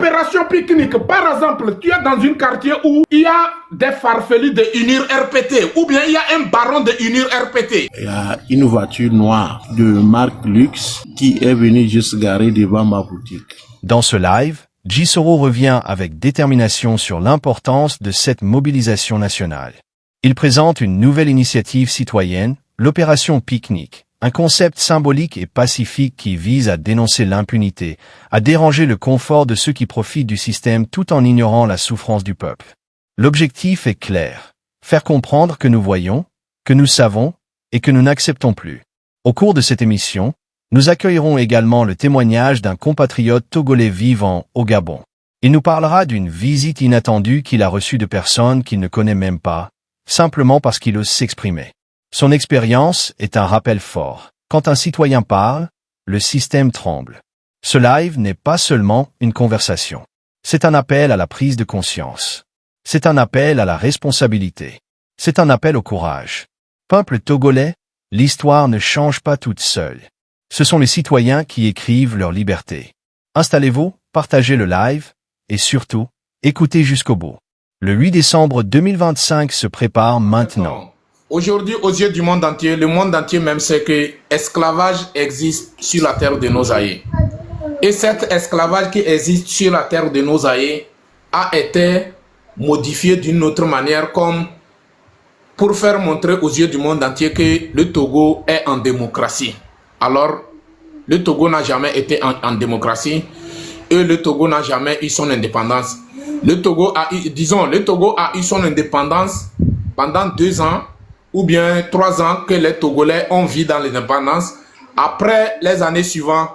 Opération pique-nique, par exemple, tu es dans un quartier où il y a des farfelus de Unir RPT, ou bien il y a un baron de Unir RPT. Il y a une voiture noire de marque luxe qui est venue juste garer devant ma boutique. Dans ce live, Jisoro revient avec détermination sur l'importance de cette mobilisation nationale. Il présente une nouvelle initiative citoyenne, l'opération Pique-nique, un concept symbolique et pacifique qui vise à dénoncer l'impunité, à déranger le confort de ceux qui profitent du système tout en ignorant la souffrance du peuple. L'objectif est clair, faire comprendre que nous voyons, que nous savons et que nous n'acceptons plus. Au cours de cette émission, nous accueillerons également le témoignage d'un compatriote togolais vivant au Gabon. Il nous parlera d'une visite inattendue qu'il a reçue de personnes qu'il ne connaît même pas, simplement parce qu'il ose s'exprimer. Son expérience est un rappel fort. Quand un citoyen parle, le système tremble. Ce live n'est pas seulement une conversation. C'est un appel à la prise de conscience. C'est un appel à la responsabilité. C'est un appel au courage. Peuple togolais, l'histoire ne change pas toute seule. Ce sont les citoyens qui écrivent leur liberté. Installez-vous, partagez le live, et surtout, écoutez jusqu'au bout. Le 8 décembre 2025 se prépare maintenant. Aujourd'hui, aux yeux du monde entier, le monde entier même sait que l'esclavage existe sur la terre de nos aïeux. Et cet esclavage qui existe sur la terre de nos aïeux a été modifié d'une autre manière, comme pour faire montrer aux yeux du monde entier que le Togo est en démocratie. Alors, le Togo n'a jamais été en démocratie et le Togo n'a jamais eu son indépendance. Le Togo a eu son indépendance pendant 2 ans ou bien 3 ans que les Togolais ont vécu dans l'indépendance. Après les années suivantes,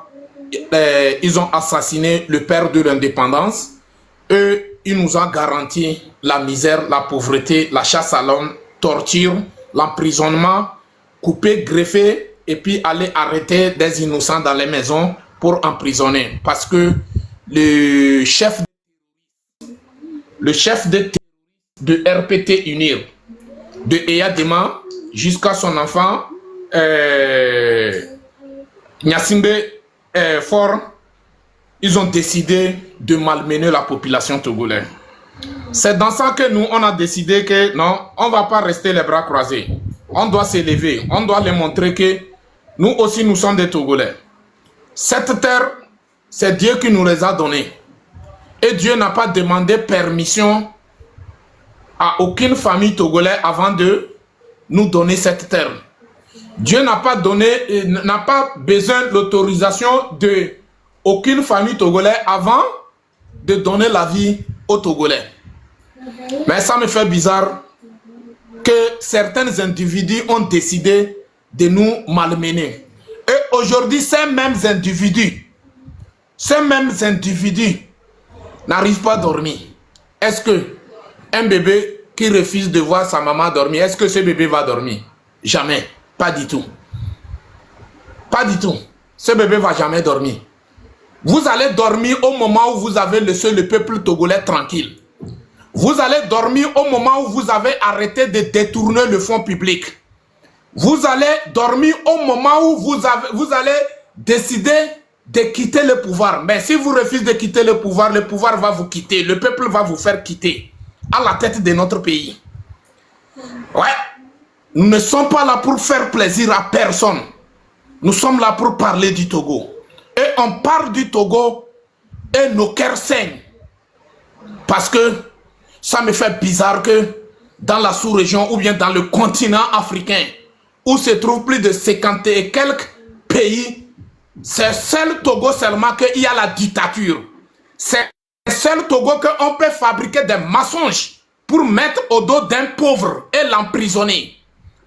ils ont assassiné le père de l'indépendance et ils nous ont garanti la misère, la pauvreté, la chasse à l'homme, torture, l'emprisonnement, couper, greffer et puis aller arrêter des innocents dans les maisons pour emprisonner. Parce que le chef de RPT Unir, de Eyadema jusqu'à son enfant Nyasimbe Fort, ils ont décidé de malmener la population togolaise. C'est dans ça que nous, on a décidé que non, on ne va pas rester les bras croisés. On doit s'élever, on doit les montrer que nous aussi, nous sommes des Togolais. Cette terre, c'est Dieu qui nous les a donnés. Et Dieu n'a pas demandé permission à aucune famille togolaise avant de nous donner cette terre. Dieu n'a pas besoin de l'autorisation de aucune famille togolaise avant de donner la vie aux Togolais. Mais ça me fait bizarre que certains individus ont décidé de nous malmener. Et aujourd'hui, ces mêmes individus n'arrivent pas à dormir. Est-ce que un bébé qui refuse de voir sa maman dormir, est-ce que ce bébé va dormir? Jamais. Pas du tout. Pas du tout. Ce bébé ne va jamais dormir. Vous allez dormir au moment où vous avez laissé le peuple togolais tranquille. Vous allez dormir au moment où vous avez arrêté de détourner le fonds public. Vous allez dormir au moment où vous allez décider de quitter le pouvoir. Mais si vous refusez de quitter le pouvoir va vous quitter. Le peuple va vous faire quitter à la tête de notre pays. Ouais. Nous ne sommes pas là pour faire plaisir à personne. Nous sommes là pour parler du Togo. Et on parle du Togo et nos cœurs saignent. Parce que ça me fait bizarre que dans la sous-région ou bien dans le continent africain, où se trouvent plus de 50 et quelques pays, c'est seul Togo seulement qu'il y a la dictature. C'est seul Togo qu'on peut fabriquer des mensonges pour mettre au dos d'un pauvre et l'emprisonner.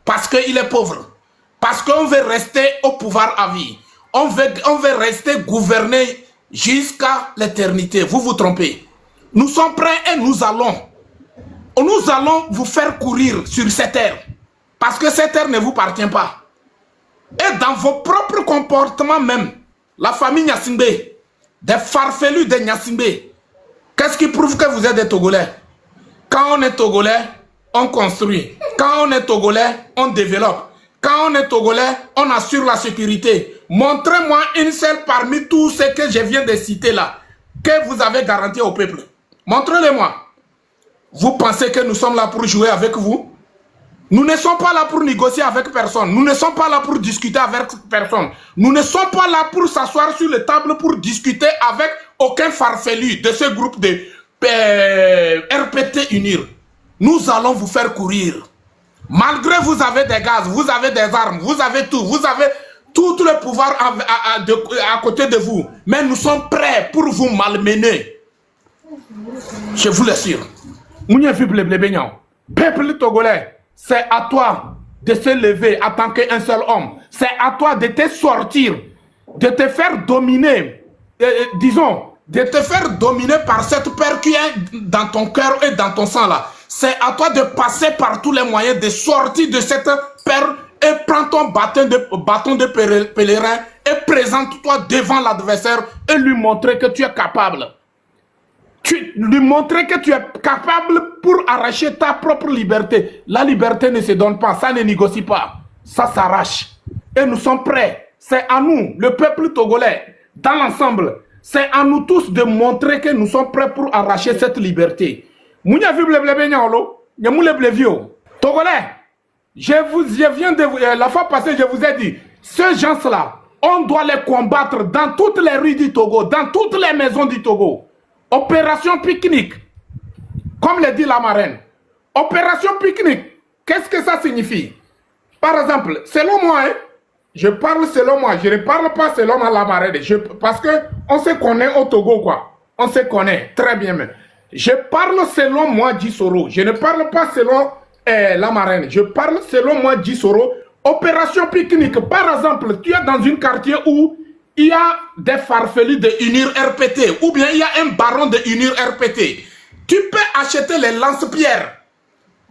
Parce qu'il est pauvre. Parce qu'on veut rester au pouvoir à vie. On veut rester gouverner jusqu'à l'éternité. Vous vous trompez. Nous sommes prêts et nous allons vous faire courir sur cette terre. Parce que cette terre ne vous appartient pas. Et dans vos propres comportements même, la famille Nyasimbe, des farfelus de Nyasimbe, qu'est-ce qui prouve que vous êtes des Togolais? Quand on est Togolais, on construit. Quand on est Togolais, on développe. Quand on est Togolais, on assure la sécurité. Montrez-moi une seule parmi tous ceux que je viens de citer là. que vous avez garanti au peuple? Montrez-le-moi. Vous pensez que nous sommes là pour jouer avec vous? Nous ne sommes pas là pour négocier avec personne. Nous ne sommes pas là pour discuter avec personne. Nous ne sommes pas là pour s'asseoir sur la table pour discuter avec aucun farfelu de ce groupe de RPT Unir. Nous allons vous faire courir. Malgré vous avez des gaz, vous avez des armes, vous avez tout. Vous avez tout le pouvoir à côté de vous. Mais nous sommes prêts pour vous malmener. Je vous l'assure. Peuple togolais, c'est à toi de se lever en tant qu'un seul homme. C'est à toi de te sortir, de te faire dominer, disons, de te faire dominer par cette peur qui est dans ton cœur et dans ton sang là. C'est à toi de passer par tous les moyens de sortir de cette peur et prends ton bâton de pèlerin et présente-toi devant l'adversaire et lui montrer que tu es capable. Lui montrer que tu es capable pour arracher ta propre liberté. La liberté ne se donne pas, ça ne négocie pas, ça s'arrache. Et nous sommes prêts. C'est à nous, le peuple togolais, dans l'ensemble, c'est à nous tous de montrer que nous sommes prêts pour arracher cette liberté. Togolais, la fois passée, je vous ai dit, ces gens-là, on doit les combattre dans toutes les rues du Togo, dans toutes les maisons du Togo. Opération pique-nique, comme le dit la marraine. Opération pique-nique, qu'est-ce que ça signifie? Par exemple, selon moi, je parle selon moi, je ne parle pas selon la marraine, parce qu'on se connaît au Togo, quoi. On se connaît très bien même. Je parle selon moi, Djisoro. Je ne parle pas selon la marraine. Je parle selon moi, Djisoro. Opération pique-nique, par exemple, tu es dans un quartier où il y a des farfelus de Unir RPT, ou bien il y a un baron de Unir RPT. Tu peux acheter les lance-pierres.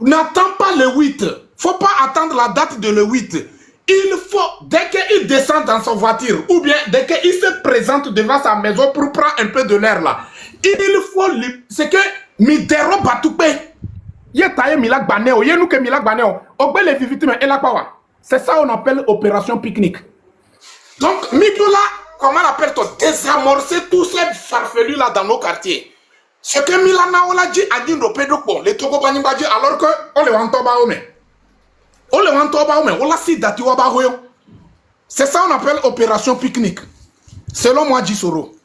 N'attends pas le 8. Faut pas attendre la date de le 8. Il faut, dès qu'il descend dans sa voiture, ou bien dès qu'il se présente devant sa maison pour prendre un peu de l'air là, il faut lui... C'est que Midero Batoupe, c'est ça on appelle opération pique-nique. Donc, Midola, comment l'appelle-t-on? Désamorcer tous ces farfelus là dans nos quartiers. Ce que Milana on l'a dit à Dindopédoko, les Togo Banibadji, alors qu'on le vend au ome. On le vend au ome, on l'a si datiwa bahoyo. C'est ça on appelle opération pique-nique. Selon moi, Djisoro.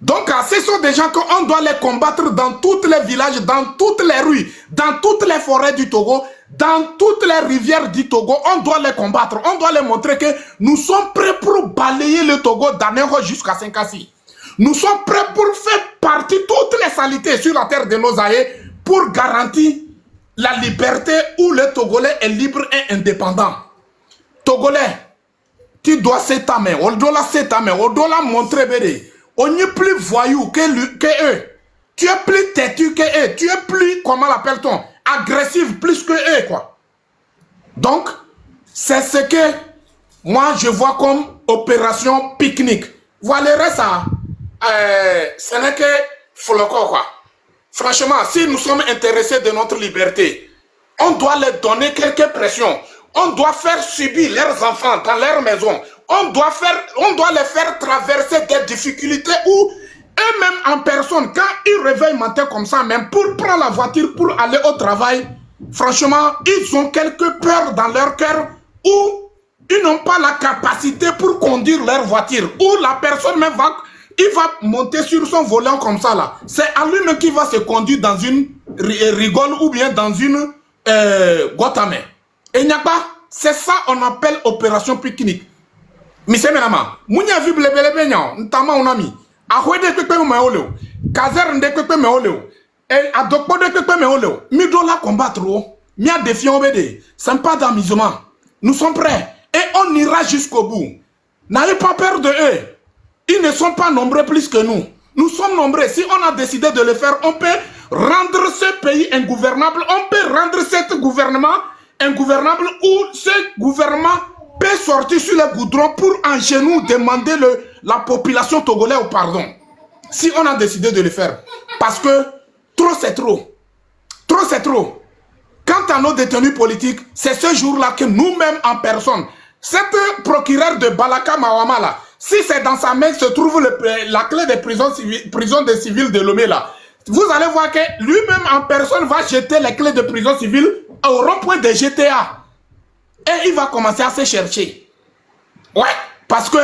Donc, ce sont des gens qu'on doit les combattre dans tous les villages, dans toutes les rues, dans toutes les forêts du Togo, dans toutes les rivières du Togo. On doit les combattre. On doit les montrer que nous sommes prêts pour balayer le Togo d'Anéro jusqu'à Sankassi. Nous sommes prêts pour faire partie toutes les saletés sur la terre de nos aïeux pour garantir la liberté où le Togolais est libre et indépendant. Togolais, tu dois s'étamer. On doit s'étamer. On doit montrer bébé. On est plus voyou que eux. Tu es plus têtu que eux. Tu es plus, comment l'appelle-t-on, agressif plus que eux, quoi. Donc, c'est ce que moi je vois comme opération pique-nique. Voilà ça. Ce n'est que Foloko, quoi. Franchement, si nous sommes intéressés de notre liberté, on doit leur donner quelques pressions. On doit faire subir leurs enfants dans leur maison. On doit les faire traverser des difficultés où eux-mêmes en personne, quand ils réveillent matin comme ça, même pour prendre la voiture pour aller au travail, franchement, ils ont quelques peurs dans leur cœur où ils n'ont pas la capacité pour conduire leur voiture. Où la personne même va monter sur son volant comme ça là. C'est à lui-même qui va se conduire dans une rigole ou bien dans une Guatemala. Et n'y a pas, c'est ça on appelle opération pique-nique. Mise menama, munya vi blebelebe nyan, ntama onami. Ahwede kwepe me oleo, kazer nde kwepe me oleo, et adokpo de kwepe me oleo. Mi do la combattre, mi a défiant obédé. C'est pas d'amusement. Nous sommes prêts et on ira jusqu'au bout. N'ayez pas peur de eux. Ils ne sont pas nombreux plus que nous. Nous sommes nombreux. Si on a décidé de le faire, on peut rendre ce pays ingouvernable. On peut rendre ce gouvernement ingouvernable ou ce gouvernement peut sortir sur le goudron pour en chez nous demander la population togolaise au pardon. Si on a décidé de le faire. Parce que trop c'est trop. Trop c'est trop. Quant à nos détenus politiques, c'est ce jour-là que nous-mêmes en personne, cette procureure de Balaka Mawama là, Si c'est dans sa main que se trouve la clé des prisons des civils de Lomé là, vous allez voir que lui-même en personne va jeter les clés de prison civile au rond-point des GTA. Et il va commencer à se chercher. Ouais, parce que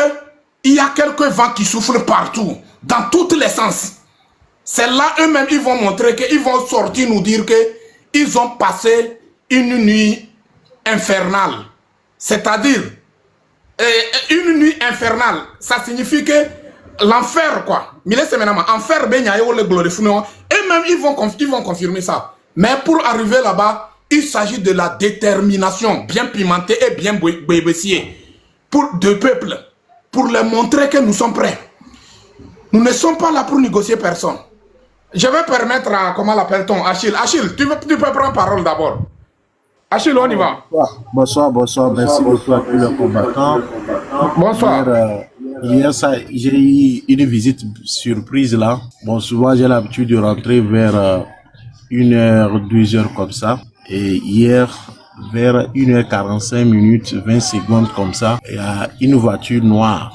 il y a quelques vents qui soufflent partout, dans tous les sens. C'est là eux-mêmes, ils vont montrer qu'ils vont sortir nous dire qu'ils ont passé une nuit infernale. C'est-à-dire, une nuit infernale, ça signifie que l'enfer, quoi. Enfer, eux-mêmes, ils vont confirmer ça. Mais pour arriver là-bas, il s'agit de la détermination bien pimentée et bien bébessier pour deux peuples, pour leur montrer que nous sommes prêts. Nous ne sommes pas là pour négocier personne. Je vais permettre à, comment l'appelle-t-on, Achille. Achille, tu peux prendre parole d'abord. Achille, on y va. Bonsoir. Merci beaucoup à tous les combattants. Bonsoir. Hier, j'ai eu une visite surprise là. Bon, souvent j'ai l'habitude de rentrer vers 1h, 2h comme ça. Et hier, vers 1h45, 20 secondes comme ça, il y a une voiture noire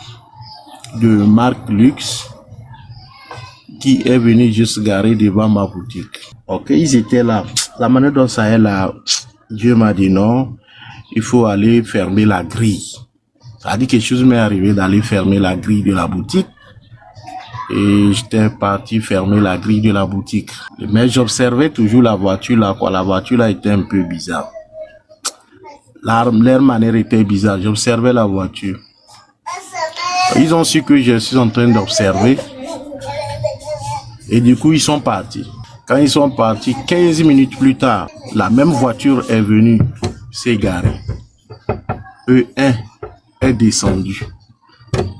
de marque Luxe qui est venue juste garer devant ma boutique. Ok, ils étaient là. La manière dont ça est là, Dieu m'a dit non, il faut aller fermer la grille. Ça a dit quelque chose m'est arrivé d'aller fermer la grille de la boutique. Et j'étais parti fermer la grille de la boutique. Mais j'observais toujours la voiture là, quoi. La voiture là était un peu bizarre. Leur manière était bizarre. J'observais la voiture. Ils ont su que je suis en train d'observer. Et du coup, ils sont partis. Quand ils sont partis, 15 minutes plus tard, la même voiture est venue s'égarer. E1 est descendu.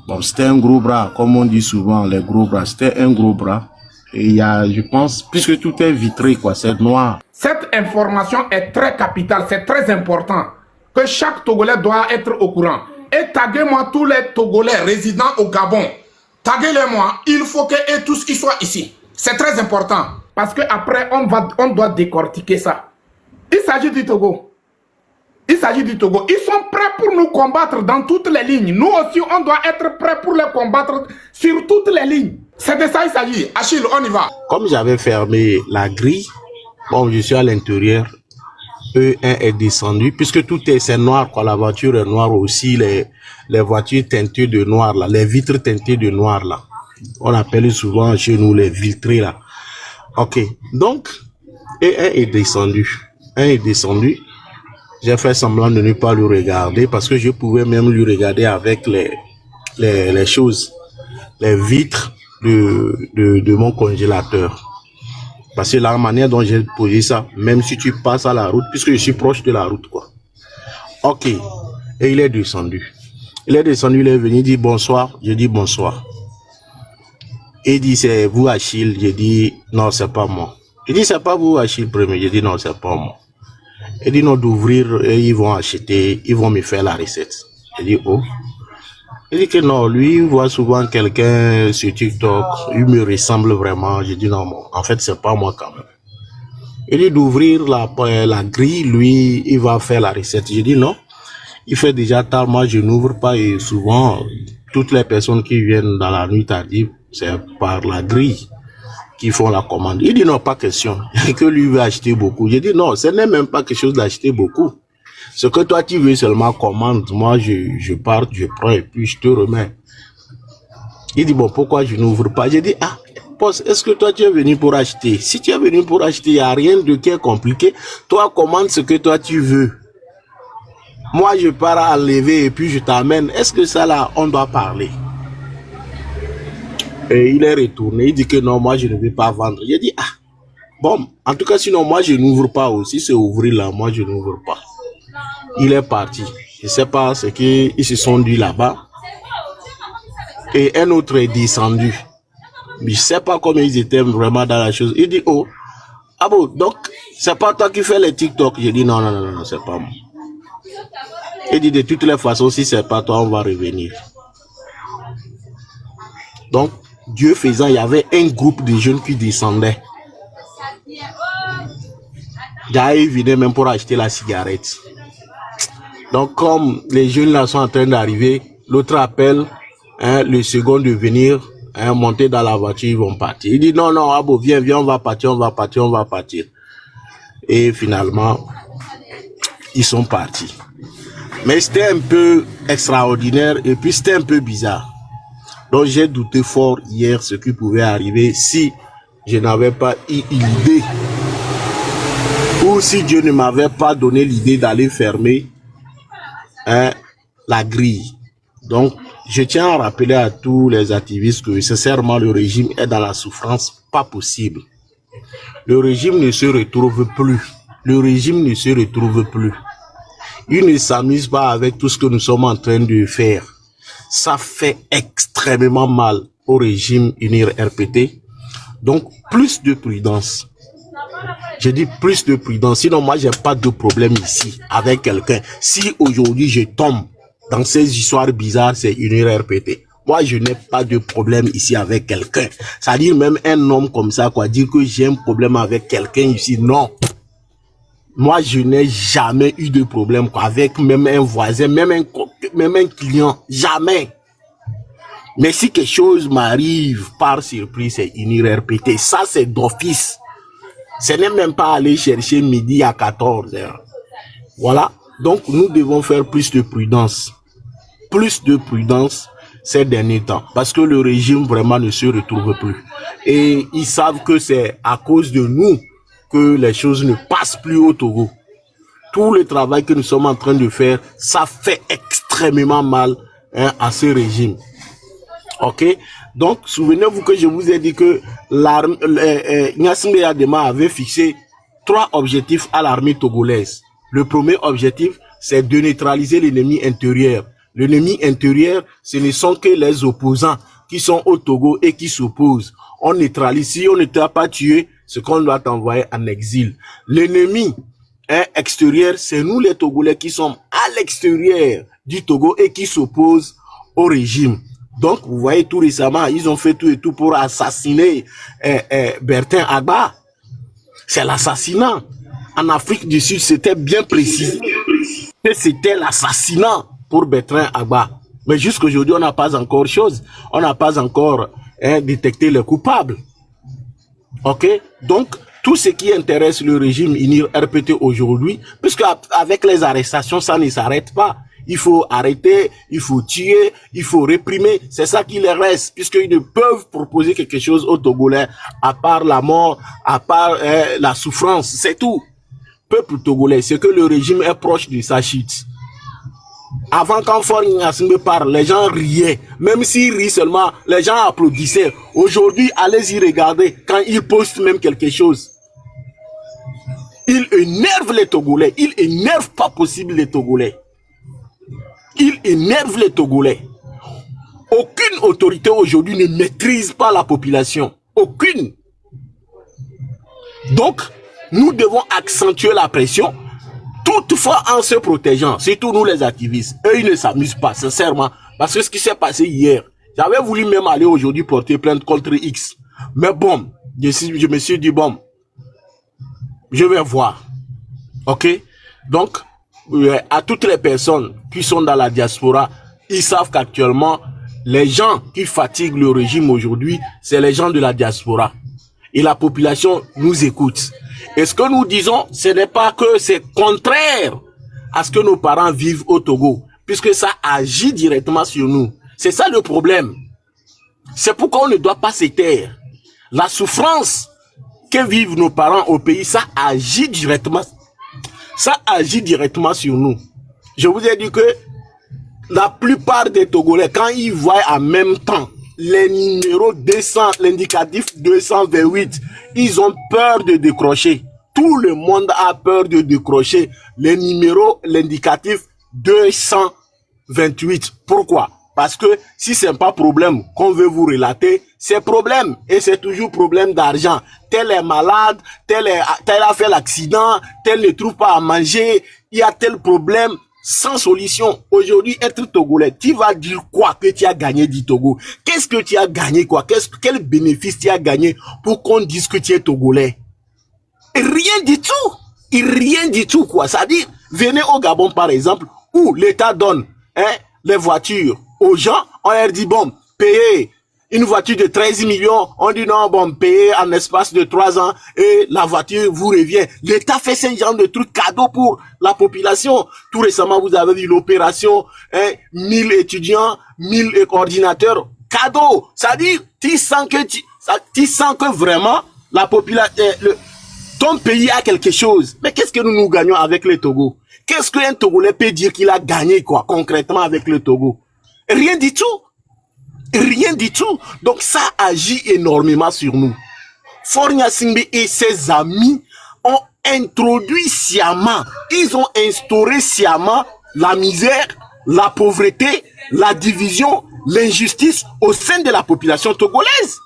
Bon, c'était un gros bras, comme on dit souvent, les gros bras. C'était un gros bras. Et il y a, je pense, puisque tout est vitré, quoi, c'est noir. Cette information est très capitale, c'est très important. Que chaque Togolais doit être au courant. Et taguez-moi tous les Togolais résidant au Gabon. Taguez-les-moi, il faut que tous ils soient ici. C'est très important. Parce qu'après, on doit décortiquer ça. Il s'agit du Togo. Il s'agit du Togo. Ils sont prêts pour nous combattre dans toutes les lignes. Nous aussi, on doit être prêts pour les combattre sur toutes les lignes. C'est de ça il s'agit. Achille, on y va. Comme j'avais fermé la grille, bon, je suis à l'intérieur. E1 est descendu, puisque tout c'est noir, quoi. La voiture est noire aussi, les voitures teintées de noir, là, les vitres teintées de noir, là. On appelle souvent chez nous les vitrés, là. Ok. Donc, E1 est descendu. 1 est descendu. J'ai fait semblant de ne pas le regarder parce que je pouvais même lui regarder avec les choses, les vitres de mon congélateur. Parce que la manière dont j'ai posé ça, même si tu passes à la route, puisque je suis proche de la route, quoi. Ok. Et il est descendu. Il est descendu, il est venu, il dit bonsoir. Je dis bonsoir. Et il dit c'est vous Achille. Je dis non, c'est pas moi. Il dit c'est pas vous Achille premier. Je dis non, c'est pas moi. Il dit non, d'ouvrir et ils vont acheter, ils vont me faire la recette. Je dis oh. Il dit que non, lui, il voit souvent quelqu'un sur TikTok, il me ressemble vraiment. Je dis non, en fait, c'est pas moi quand même. Il dit d'ouvrir la grille, lui, il va faire la recette. Je dis non, il fait déjà tard, moi je n'ouvre pas et souvent, toutes les personnes qui viennent dans la nuit tardive, c'est par la grille qui font la commande. Il dit non, pas question, que lui veut acheter beaucoup. Je dis non, ce n'est même pas quelque chose d'acheter beaucoup. Ce que toi tu veux seulement commande, moi je pars, je prends et puis je te remets. Il dit bon, pourquoi je n'ouvre pas? J'ai dit ah, boss, est-ce que toi tu es venu pour acheter? Si tu es venu pour acheter, il n'y a rien de qui est compliqué. Toi commande ce que toi tu veux. Moi je pars à lever et puis je t'amène. Est-ce que ça là, on doit parler? Et il est retourné, il dit que non, moi je ne vais pas vendre. J'ai dit ah, bon, en tout cas sinon moi je n'ouvre pas aussi, c'est ouvrir là, moi je n'ouvre pas. Il est parti. Je ne sais pas ce qu'ils se sont dit là-bas. Et un autre est descendu. Mais je ne sais pas comment ils étaient vraiment dans la chose. Il dit, oh, ah bon, donc, c'est pas toi qui fais les TikTok. J'ai dit, non, c'est pas moi. Il dit, de toutes les façons, si c'est pas toi, on va revenir. Donc, Dieu faisant, il y avait un groupe de jeunes qui descendaient. Ils venaient même pour acheter la cigarette. Donc, comme les jeunes là sont en train d'arriver, l'autre appelle hein, le second de venir, hein, monter dans la voiture, ils vont partir. Il dit non, non, Abo, viens, viens, on va partir, on va partir, on va partir. Et finalement, ils sont partis. Mais c'était un peu extraordinaire et puis c'était un peu bizarre. Donc j'ai douté fort hier ce qui pouvait arriver si je n'avais pas eu l'idée ou si Dieu ne m'avait pas donné l'idée d'aller fermer, hein, la grille. Donc je tiens à rappeler à tous les activistes que sincèrement le régime est dans la souffrance pas possible. Le régime ne se retrouve plus. Le régime ne se retrouve plus. Il ne s'amuse pas avec tout ce que nous sommes en train de faire. Ça fait extrêmement mal au régime UNIR RPT. Donc, plus de prudence. Je dis plus de prudence. Sinon, moi, j'ai pas de problème ici avec quelqu'un. Si aujourd'hui, je tombe dans ces histoires bizarres, c'est UNIR RPT. Moi, je n'ai pas de problème ici avec quelqu'un. C'est-à-dire même un homme comme ça, quoi, dire que j'ai un problème avec quelqu'un ici, non. Moi, je n'ai jamais eu de problème quoi, avec même un voisin, même un client. Jamais. Mais si quelque chose m'arrive par surprise, c'est UNIR RPT. Ça, c'est d'office. Ce n'est même pas aller chercher midi à 14h. Voilà. Donc, nous devons faire plus de prudence. Plus de prudence ces derniers temps. Parce que le régime vraiment ne se retrouve plus. Et ils savent que c'est à cause de nous que les choses ne passent plus au Togo. Tout le travail que nous sommes en train de faire, ça fait extrêmement mal, hein, à ce régime. Ok? Donc, souvenez-vous que je vous ai dit que Gnassingbé Adema avait fixé 3 objectifs à l'armée togolaise. Le premier objectif, c'est de neutraliser l'ennemi intérieur. L'ennemi intérieur, ce ne sont que les opposants qui sont au Togo et qui s'opposent. On neutralise. Si on ne t'a pas tué, ce qu'on doit t'envoyer en exil. L'ennemi, hein, extérieur, c'est nous les Togolais qui sommes à l'extérieur du Togo et qui s'opposent au régime. Donc, vous voyez, tout récemment, ils ont fait tout et tout pour assassiner Bertin Agba. C'est l'assassinat. En Afrique du Sud, c'était bien précisé que c'était l'assassinat pour Bertin Agba. Mais jusqu'aujourd'hui, on n'a pas encore chose. On n'a pas encore, hein, détecté les coupables. Ok? Donc, tout ce qui intéresse le régime UNIR RPT aujourd'hui, puisque avec les arrestations, ça ne s'arrête pas. Il faut arrêter, il faut tuer, il faut réprimer. C'est ça qui les reste, puisqu'ils ne peuvent proposer quelque chose aux Togolais, à part la mort, à part la souffrance. C'est tout. Peuple togolais, c'est que le régime est proche de sa chute. Avant quand Faure Gnassingbé parle, les gens riaient. Même s'ils rient seulement, les gens applaudissaient. Aujourd'hui, allez-y regarder quand ils postent même quelque chose. Il énerve les Togolais. Il énerve pas possible les Togolais. Il énerve les Togolais. Aucune autorité aujourd'hui ne maîtrise pas la population. Aucune. Donc, nous devons accentuer la pression. Toutefois, en se protégeant, surtout nous les activistes, eux, ils ne s'amusent pas, sincèrement. Parce que ce qui s'est passé hier, j'avais voulu même aller aujourd'hui porter plainte contre X. Mais bon, je me suis dit, bon, je vais voir. Ok? Donc, à toutes les personnes qui sont dans la diaspora, ils savent qu'actuellement, les gens qui fatiguent le régime aujourd'hui, c'est les gens de la diaspora. Et la population nous écoute. Et ce que nous disons, ce n'est pas que c'est contraire à ce que nos parents vivent au Togo, puisque ça agit directement sur nous. C'est ça le problème. C'est pourquoi on ne doit pas se taire. La souffrance que vivent nos parents au pays, ça agit directement. Ça agit directement sur nous. Je vous ai dit que la plupart des Togolais, quand ils voient en même temps les numéros 200, l'indicatif 228, ils ont peur de décrocher. Tout le monde a peur de décrocher les numéros, l'indicatif 228. Pourquoi? Parce que si c'est pas problème qu'on veut vous relater, c'est problème. Et c'est toujours problème d'argent. Tel est malade, tel a fait l'accident, tel ne trouve pas à manger, il y a tel problème. Sans solution. Aujourd'hui, être Togolais, tu vas dire quoi que tu as gagné du Togo? Qu'est-ce que tu as gagné quoi? Quel bénéfice tu as gagné pour qu'on dise que tu es Togolais? Rien du tout. Rien du tout quoi. C'est-à-dire, venez au Gabon par exemple, où l'État donne les voitures aux gens on leur dit, bon, payez une voiture de 13 millions, on dit non, bon, payez en espace de 3 ans et la voiture vous revient. L'État fait ce genre de trucs cadeaux pour la population. Tout récemment, vous avez vu l'opération, 1000 étudiants, 1000 ordinateurs, cadeaux. C'est-à-dire, tu sens que vraiment, la population, ton pays a quelque chose. Mais qu'est-ce que nous gagnons avec le Togo? Qu'est-ce qu'un Togolais peut dire qu'il a gagné, quoi, concrètement avec le Togo? Rien du tout. Rien du tout. Donc ça agit énormément sur nous. Faure Gnassingbé et ses amis ont introduit sciemment, ils ont instauré sciemment la misère, la pauvreté, la division, l'injustice au sein de la population togolaise.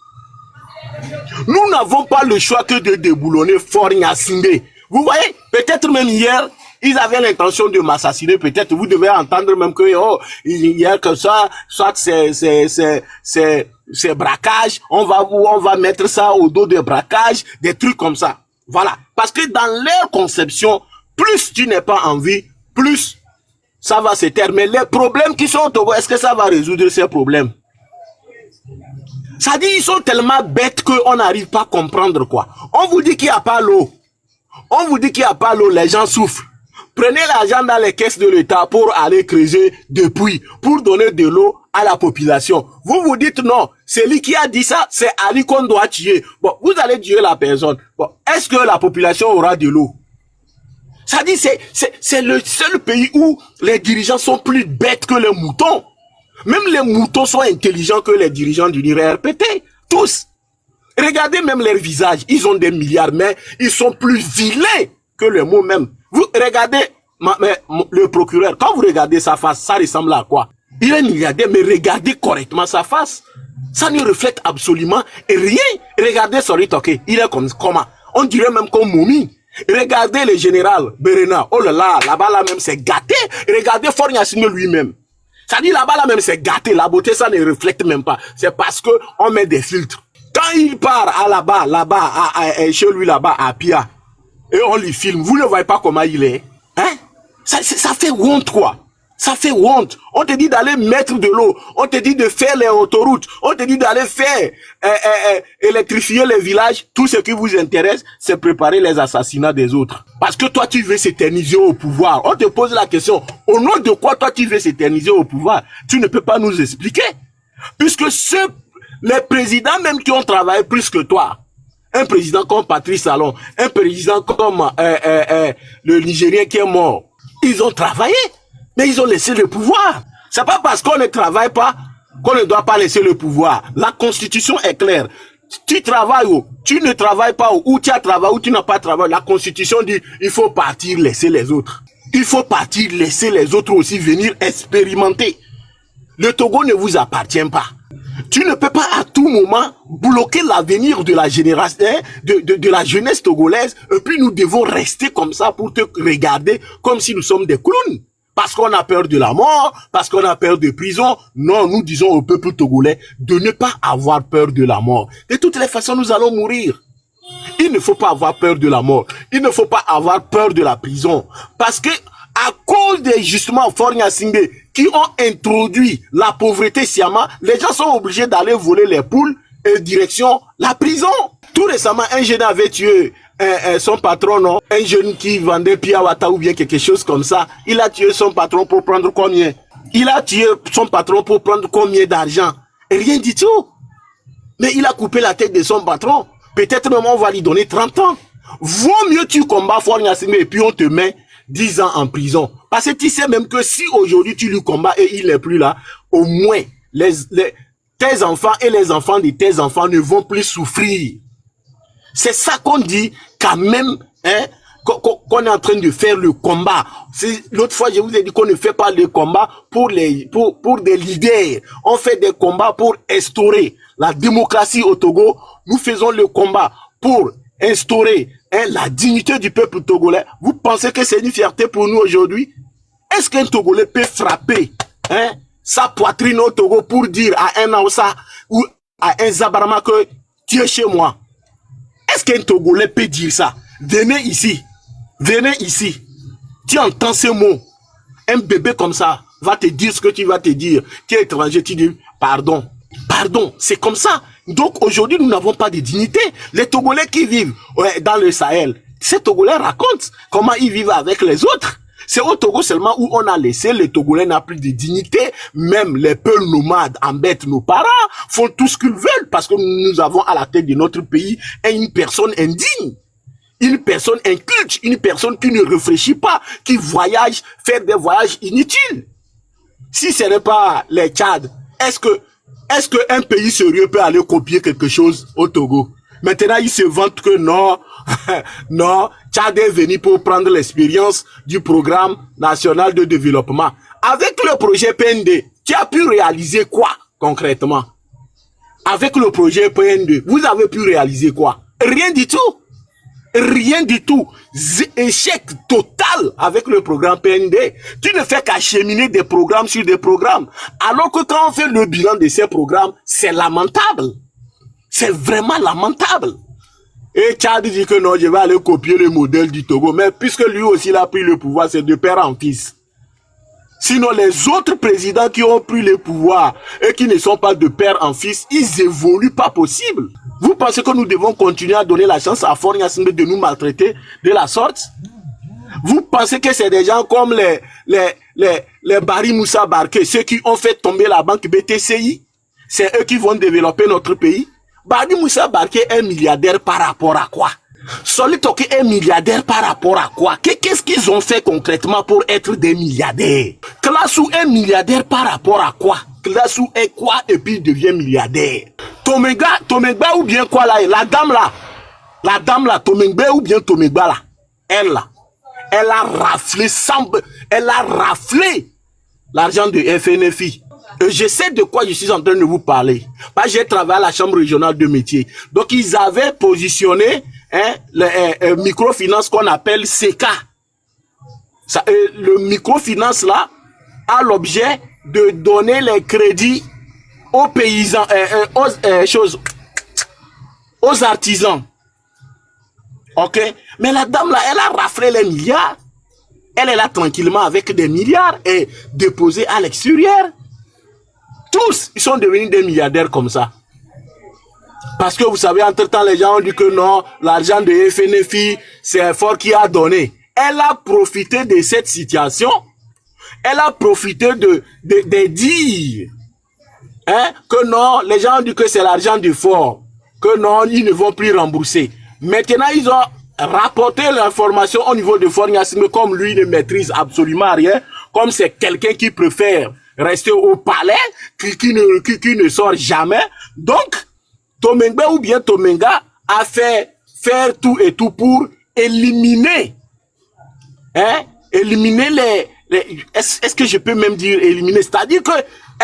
Nous n'avons pas le choix que de déboulonner Faure Gnassingbé. Vous voyez, peut-être même hier, ils avaient l'intention de m'assassiner. Peut-être vous devez entendre même que oh, il y a que ça, soit c'est braquage. On va mettre ça au dos de braquage, des trucs comme ça. Voilà, parce que dans leur conception, plus tu n'es pas en vie, plus ça va se taire. Mais les problèmes qui sont au Togo, est-ce que ça va résoudre ces problèmes? Ça dit ils sont tellement bêtes qu'on n'arrive pas à comprendre quoi. On vous dit qu'il n'y a pas l'eau. On vous dit qu'il n'y a pas l'eau, les gens souffrent. Prenez l'argent dans les caisses de l'État pour aller creuser des puits, pour donner de l'eau à la population. Vous vous dites non, c'est lui qui a dit ça, c'est Ali qu'on doit tuer. Bon, vous allez tuer la personne. Bon, est-ce que la population aura de l'eau? Ça dit c'est le seul pays où les dirigeants sont plus bêtes que les moutons. Même les moutons sont intelligents que les dirigeants du RPT. Tous. Regardez même leurs visages. Ils ont des milliards, mais ils sont plus vilains que le mot même. Vous regardez le procureur, quand vous regardez sa face, ça ressemble à quoi? Il est milliardaire, mais regardez correctement sa face. Ça ne reflète absolument rien. Regardez Sori Toké, il est comme comment? On dirait même comme momie. Regardez le général Berena, oh là là, là-bas là même c'est gâté. Regardez Faure Gnassingbé lui-même. Ça dit là-bas là même c'est gâté, la beauté ça ne reflète même pas. C'est parce que on met des filtres. Quand il part à là-bas, chez lui là-bas à Pia, et on lui filme, vous ne voyez pas comment il est, hein? Ça fait honte quoi. Ça fait honte. On te dit d'aller mettre de l'eau, on te dit de faire les autoroutes, on te dit d'aller faire électrifier les villages. Tout ce qui vous intéresse, c'est préparer les assassinats des autres. Parce que toi tu veux s'éterniser au pouvoir. On te pose la question, au nom de quoi toi tu veux s'éterniser au pouvoir? Tu ne peux pas nous expliquer. Puisque les présidents même qui ont travaillé plus que toi, un président comme Patrice Talon, un président comme le Nigérien qui est mort, ils ont travaillé, mais ils ont laissé le pouvoir. C'est pas parce qu'on ne travaille pas qu'on ne doit pas laisser le pouvoir. La Constitution est claire. Tu travailles ou tu ne travailles pas ou tu as travaillé ou tu n'as pas travaillé. La Constitution dit il faut partir, laisser les autres. Il faut partir, laisser les autres aussi venir expérimenter. Le Togo ne vous appartient pas. Tu ne peux pas à tout moment bloquer l'avenir de la génération, de la jeunesse togolaise, et puis nous devons rester comme ça pour te regarder comme si nous sommes des clowns. Parce qu'on a peur de la mort, parce qu'on a peur de prison. Non, nous disons au peuple togolais de ne pas avoir peur de la mort. De toutes les façons, nous allons mourir. Il ne faut pas avoir peur de la mort. Il ne faut pas avoir peur de la prison. Parce que à cause des justement Faure Gnassingbé qui ont introduit la pauvreté sciemment, les gens sont obligés d'aller voler les poules et direction la prison. Tout récemment, un jeune avait tué son patron, non? Un jeune qui vendait piawata ou bien quelque chose comme ça. Il a tué son patron pour prendre combien? Il a tué son patron pour prendre combien d'argent? Rien du tout. Mais il a coupé la tête de son patron. Peut-être même on va lui donner 30 ans. Vaut mieux tu combats Faure Gnassingbé et puis on te met 10 ans en prison. Parce que tu sais même que si aujourd'hui tu lui combats et il n'est plus là, au moins tes enfants et les enfants de tes enfants ne vont plus souffrir. C'est ça qu'on dit quand même, hein, qu'on est en train de faire le combat. L'autre fois, je vous ai dit qu'on ne fait pas le combat pour des leaders. On fait des combats pour instaurer la démocratie au Togo. Nous faisons le combat pour instaurer la dignité du peuple togolais. Vous pensez que c'est une fierté pour nous aujourd'hui? Est-ce qu'un Togolais peut frapper sa poitrine au Togo pour dire à un Aoussa ou à un Zabarma que tu es chez moi? Est-ce qu'un Togolais peut dire ça? Venez ici. Venez ici. Tu entends ce mot. Un bébé comme ça va te dire ce que tu vas te dire. Tu es étranger, tu dis pardon. Pardon, c'est comme ça. Donc aujourd'hui, nous n'avons pas de dignité. Les Togolais qui vivent dans le Sahel, ces Togolais racontent comment ils vivent avec les autres. C'est au Togo seulement où on a laissé les Togolais n'ont plus de dignité. Même les peuples nomades embêtent nos parents, font tout ce qu'ils veulent parce que nous avons à la tête de notre pays une personne indigne. Une personne inculte, une personne qui ne réfléchit pas, qui voyage, fait des voyages inutiles. Si ce n'est pas les Tchad, est-ce que un pays sérieux peut aller copier quelque chose au Togo? Maintenant, ils se vantent que non, non, Tchad est venu pour prendre l'expérience du programme national de développement. Avec le projet PND, tu as pu réaliser quoi concrètement? Avec le projet PND, vous avez pu réaliser quoi? Rien du tout. Rien du tout. Échec total avec le programme PND. Tu ne fais qu'acheminer des programmes sur des programmes. Alors que quand on fait le bilan de ces programmes, c'est lamentable. C'est vraiment lamentable. Et Tchad dit que non, je vais aller copier le modèle du Togo. Mais puisque lui aussi il a pris le pouvoir, c'est de père en fils. Sinon, les autres présidents qui ont pris le pouvoir et qui ne sont pas de père en fils, ils évoluent pas possible. Vous pensez que nous devons continuer à donner la chance à Faure Gnassingbé de nous maltraiter de la sorte? Vous pensez que c'est des gens comme les Barry Moussa Barké, ceux qui ont fait tomber la banque BTCI? C'est eux qui vont développer notre pays? Barry Moussa Barké est milliardaire par rapport à quoi? Solly Toké est milliardaire par rapport à quoi? Qu'est-ce qu'ils ont fait concrètement pour être des milliardaires? Klassou est milliardaire par rapport à quoi? Klassou est quoi et puis il devient milliardaire? Tomegba ou bien quoi là? La dame là, Tomegba ou bien Tomegba là? Elle a raflé l'argent de FNFI. Je sais de quoi je suis en train de vous parler. Parce que j'ai travaillé à la chambre régionale de métiers. Donc ils avaient positionné le microfinance qu'on appelle CK. Le microfinance là a l'objet de donner les crédits aux paysans, aux artisans. Ok? Mais la dame là, elle a raflé les milliards. Elle est là tranquillement avec des milliards et déposés à l'extérieur. Tous, ils sont devenus des milliardaires comme ça. Parce que vous savez, entre-temps, les gens ont dit que non, l'argent de FNFI, c'est Faure qui a donné. Elle a profité de cette situation. Elle a profité de dire que non, les gens ont dit que c'est l'argent de Faure. Que non, ils ne vont plus rembourser. Maintenant, ils ont rapporté l'information au niveau de Faure Gnassingbé, comme lui ne maîtrise absolument rien, comme c'est quelqu'un qui préfère rester au palais, qui ne sort jamais. Donc, Tomengba ou bien Tomenga a fait faire tout et tout pour éliminer, éliminer est-ce que je peux même dire éliminer, c'est-à-dire que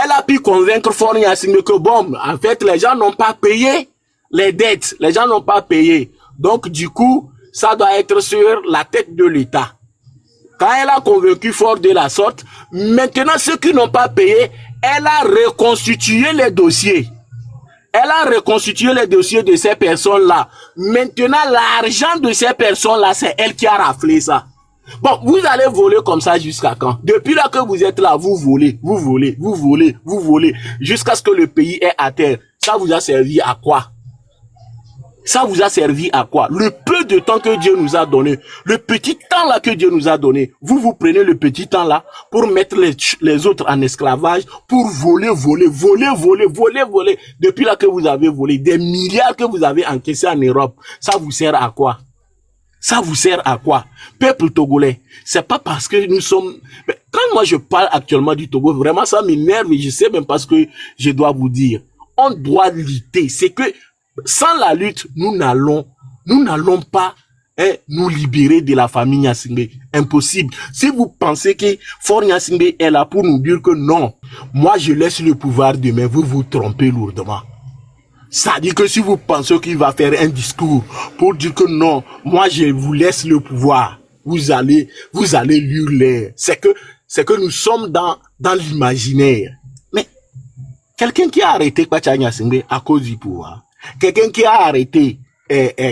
elle a pu convaincre Faure Gnassingbé que bon, en fait, les gens n'ont pas payé les dettes, les gens n'ont pas payé. Donc, du coup, ça doit être sur la tête de l'État. Quand elle a convaincu Faure de la sorte, maintenant, ceux qui n'ont pas payé, elle a reconstitué les dossiers. Elle a reconstitué les dossiers de ces personnes-là. Maintenant, l'argent de ces personnes-là, c'est elle qui a raflé ça. Bon, vous allez voler comme ça jusqu'à quand? Depuis là que vous êtes là, vous volez, vous volez, vous volez, vous volez, jusqu'à ce que le pays est à terre. Ça vous a servi à quoi? Ça vous a servi à quoi? Le peu de temps que Dieu nous a donné, le petit temps là que Dieu nous a donné, vous prenez le petit temps là pour mettre les autres en esclavage, pour voler. Depuis là que vous avez volé, des milliards que vous avez encaissés en Europe, ça vous sert à quoi? Ça vous sert à quoi? Peuple togolais, c'est pas parce que nous sommes... Quand moi je parle actuellement du Togo, vraiment ça m'énerve et je sais même pas ce que je dois vous dire. On doit lutter. C'est que sans la lutte, nous n'allons pas nous libérer de la famille Gnassingbé. Impossible. Si vous pensez que Faure Gnassingbé est là pour nous dire que non, moi je laisse le pouvoir demain, vous vous trompez lourdement. Ça dit que si vous pensez qu'il va faire un discours pour dire que non, moi je vous laisse le pouvoir, vous allez lui l'air. C'est que nous sommes dans l'imaginaire. Mais quelqu'un qui a arrêté Kpacha Gnassingbé à cause du pouvoir, quelqu'un qui a arrêté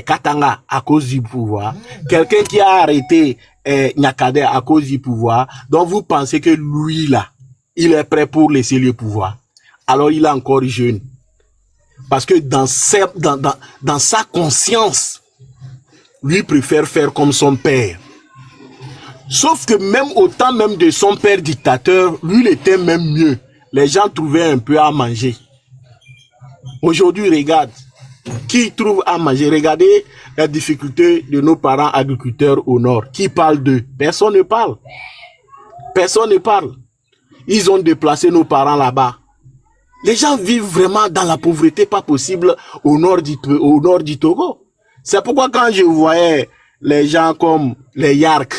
Katanga à cause du pouvoir, quelqu'un qui a arrêté Nyakade à cause du pouvoir, donc vous pensez que lui là, il est prêt pour laisser le pouvoir. Alors il est encore jeune. Parce que dans sa conscience, lui préfère faire comme son père. Sauf que même au temps même de son père dictateur, lui, il était même mieux. Les gens trouvaient un peu à manger. Aujourd'hui, regarde, qui trouve à manger? Regardez la difficulté de nos parents agriculteurs au nord. Qui parle d'eux? Personne ne parle. Personne ne parle. Ils ont déplacé nos parents là-bas. Les gens vivent vraiment dans la pauvreté pas possible au nord du Togo. C'est pourquoi quand je voyais les gens comme les Yark,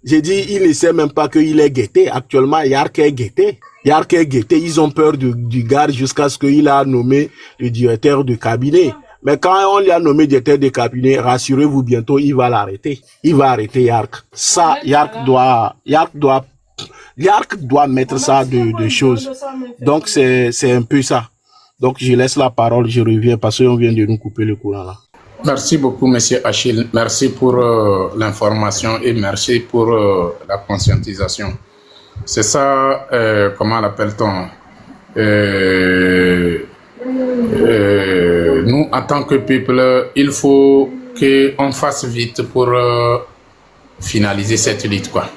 j'ai dit, il ne sait même pas qu'il est guetté. Actuellement, Yark est guetté. Yark est guetté. Ils ont peur du gars jusqu'à ce qu'il a nommé le directeur de cabinet. Mais quand on lui a nommé directeur de cabinet, rassurez-vous, bientôt, il va l'arrêter. Il va arrêter Yark. Ça, Yark doit mettre ça de choses. Donc, c'est un peu ça. Donc, je laisse la parole, je reviens parce qu'on vient de nous couper le courant là. Merci beaucoup, Monsieur Achille. Merci pour l'information et merci pour la conscientisation. C'est ça, comment l'appelle-t-on? Nous, en tant que peuple, il faut qu'on fasse vite pour finaliser cette lutte, quoi.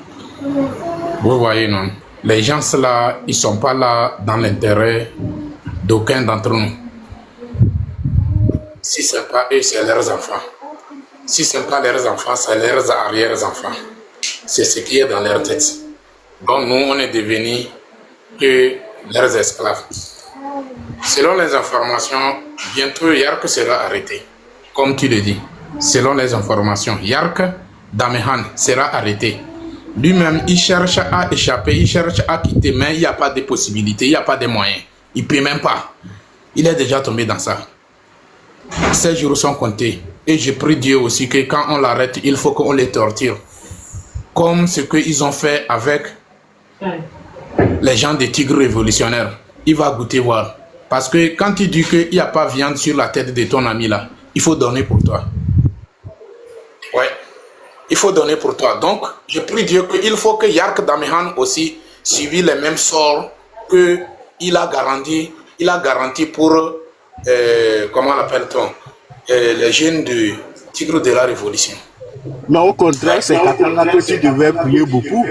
Vous voyez, non? Les gens là, ils sont pas là dans l'intérêt d'aucun d'entre nous. Si ce n'est pas eux, c'est leurs enfants. Si ce n'est pas leurs enfants, c'est leurs arrière-enfants. C'est ce qui est dans leur tête. Donc nous, on est devenus que leurs esclaves. Selon les informations, bientôt Yark sera arrêté. Comme tu le dis. Selon les informations, Yark Damehan sera arrêté. Lui-même, il cherche à échapper, il cherche à quitter, mais il n'y a pas de possibilité, il n'y a pas de moyens. Il ne peut même pas. Il est déjà tombé dans ça. Ces jours sont comptés. Et je prie Dieu aussi que quand on l'arrête, il faut qu'on les torture. Comme ce qu'ils ont fait avec les gens des tigres révolutionnaires. Il va goûter voir. Parce que quand il dit qu'il n'y a pas de viande sur la tête de ton ami là, il faut donner pour toi. Ouais. Il faut donner pour toi. Donc, je prie Dieu qu'il faut que Yark Damehan aussi suive les mêmes sorts qu'il a garanti. Il a garanti pour, comment l'appelle-t-on, les jeunes du tigre de la révolution. Mais au contraire, c'est Katanga que tu devais prier beaucoup.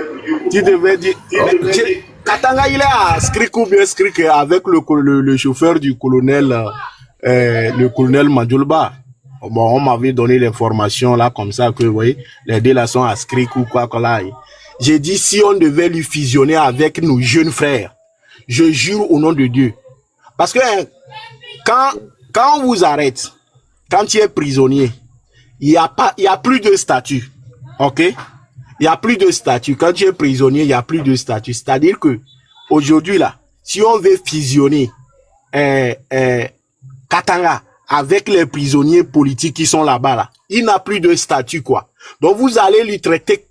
Tu devais dire... Katanga, il est à Skrik ou bien Skrik avec le chauffeur du colonel, le colonel Mandjoulba. Bon, on m'avait donné l'information là, comme ça, que vous voyez, les deux là sont à Skrik ou quoi que là. J'ai dit, si on devait lui fusionner avec nos jeunes frères, je jure au nom de Dieu. Parce que quand on vous arrête, quand tu es prisonnier, il y a plus de statut. OK? Il y a plus de statut. Quand tu es prisonnier, il y a plus de statut. C'est-à-dire que aujourd'hui là, si on veut fusionner Katanga avec les prisonniers politiques qui sont là-bas là, il n'a plus de statut quoi. Donc vous allez lui traiter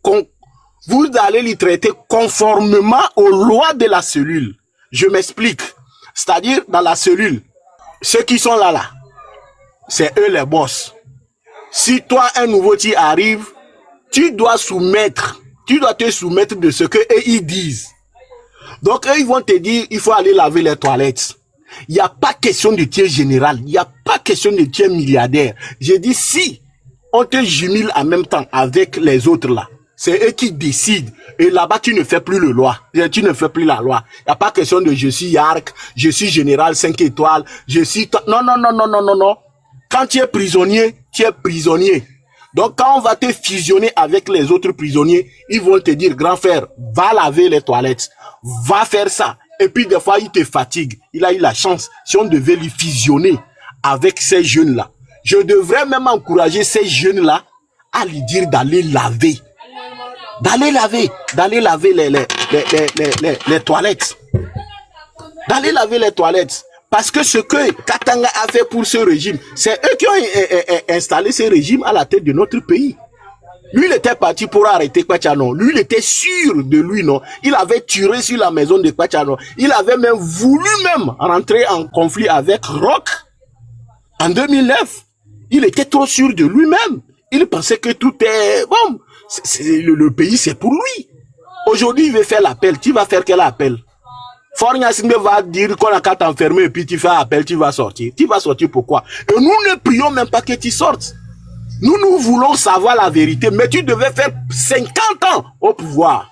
conformément aux lois de la cellule. Je m'explique. C'est-à-dire dans la cellule, ceux qui sont là, c'est eux les boss. Si toi, un nouveau qui arrive, tu dois te soumettre de ce que eux ils disent. Donc eux ils vont te dire, il faut aller laver les toilettes. Il n'y a pas question de tiers général, il n'y a pas question de tiers milliardaire. J'ai dit, si on te jumelle en même temps avec les autres là, c'est eux qui décident. Et là-bas, tu ne fais plus le loi. Tu ne fais plus la loi. Il n'y a pas question de je suis Yark, je suis général 5 étoiles, je suis... Non, non, non, non, non, non, non. Quand tu es prisonnier, tu es prisonnier. Donc, quand on va te fusionner avec les autres prisonniers, ils vont te dire, grand frère, va laver les toilettes, va faire ça. Et puis, des fois, il te fatigue. Il a eu la chance. Si on devait lui fusionner avec ces jeunes-là, je devrais même encourager ces jeunes-là à lui dire d'aller laver. D'aller laver les toilettes. D'aller laver les toilettes. Parce que ce que Katanga a fait pour ce régime, c'est eux qui ont installé ce régime à la tête de notre pays. Lui, il était parti pour arrêter Kpatchano. Lui, il était sûr de lui, non. Il avait tiré sur la maison de Kpatchano. Il avait même voulu rentrer en conflit avec Roch. En 2009, il était trop sûr de lui-même. Il pensait que tout est bon. Le pays, c'est pour lui. Aujourd'hui, il veut faire l'appel. Tu vas faire quel appel? Fornia Singbe va dire qu'on a qu'à t'enfermer et puis tu fais appel, tu vas sortir. Tu vas sortir pourquoi? Et nous ne prions même pas que tu sortes. Nous voulons savoir la vérité, mais tu devais faire 50 ans au pouvoir.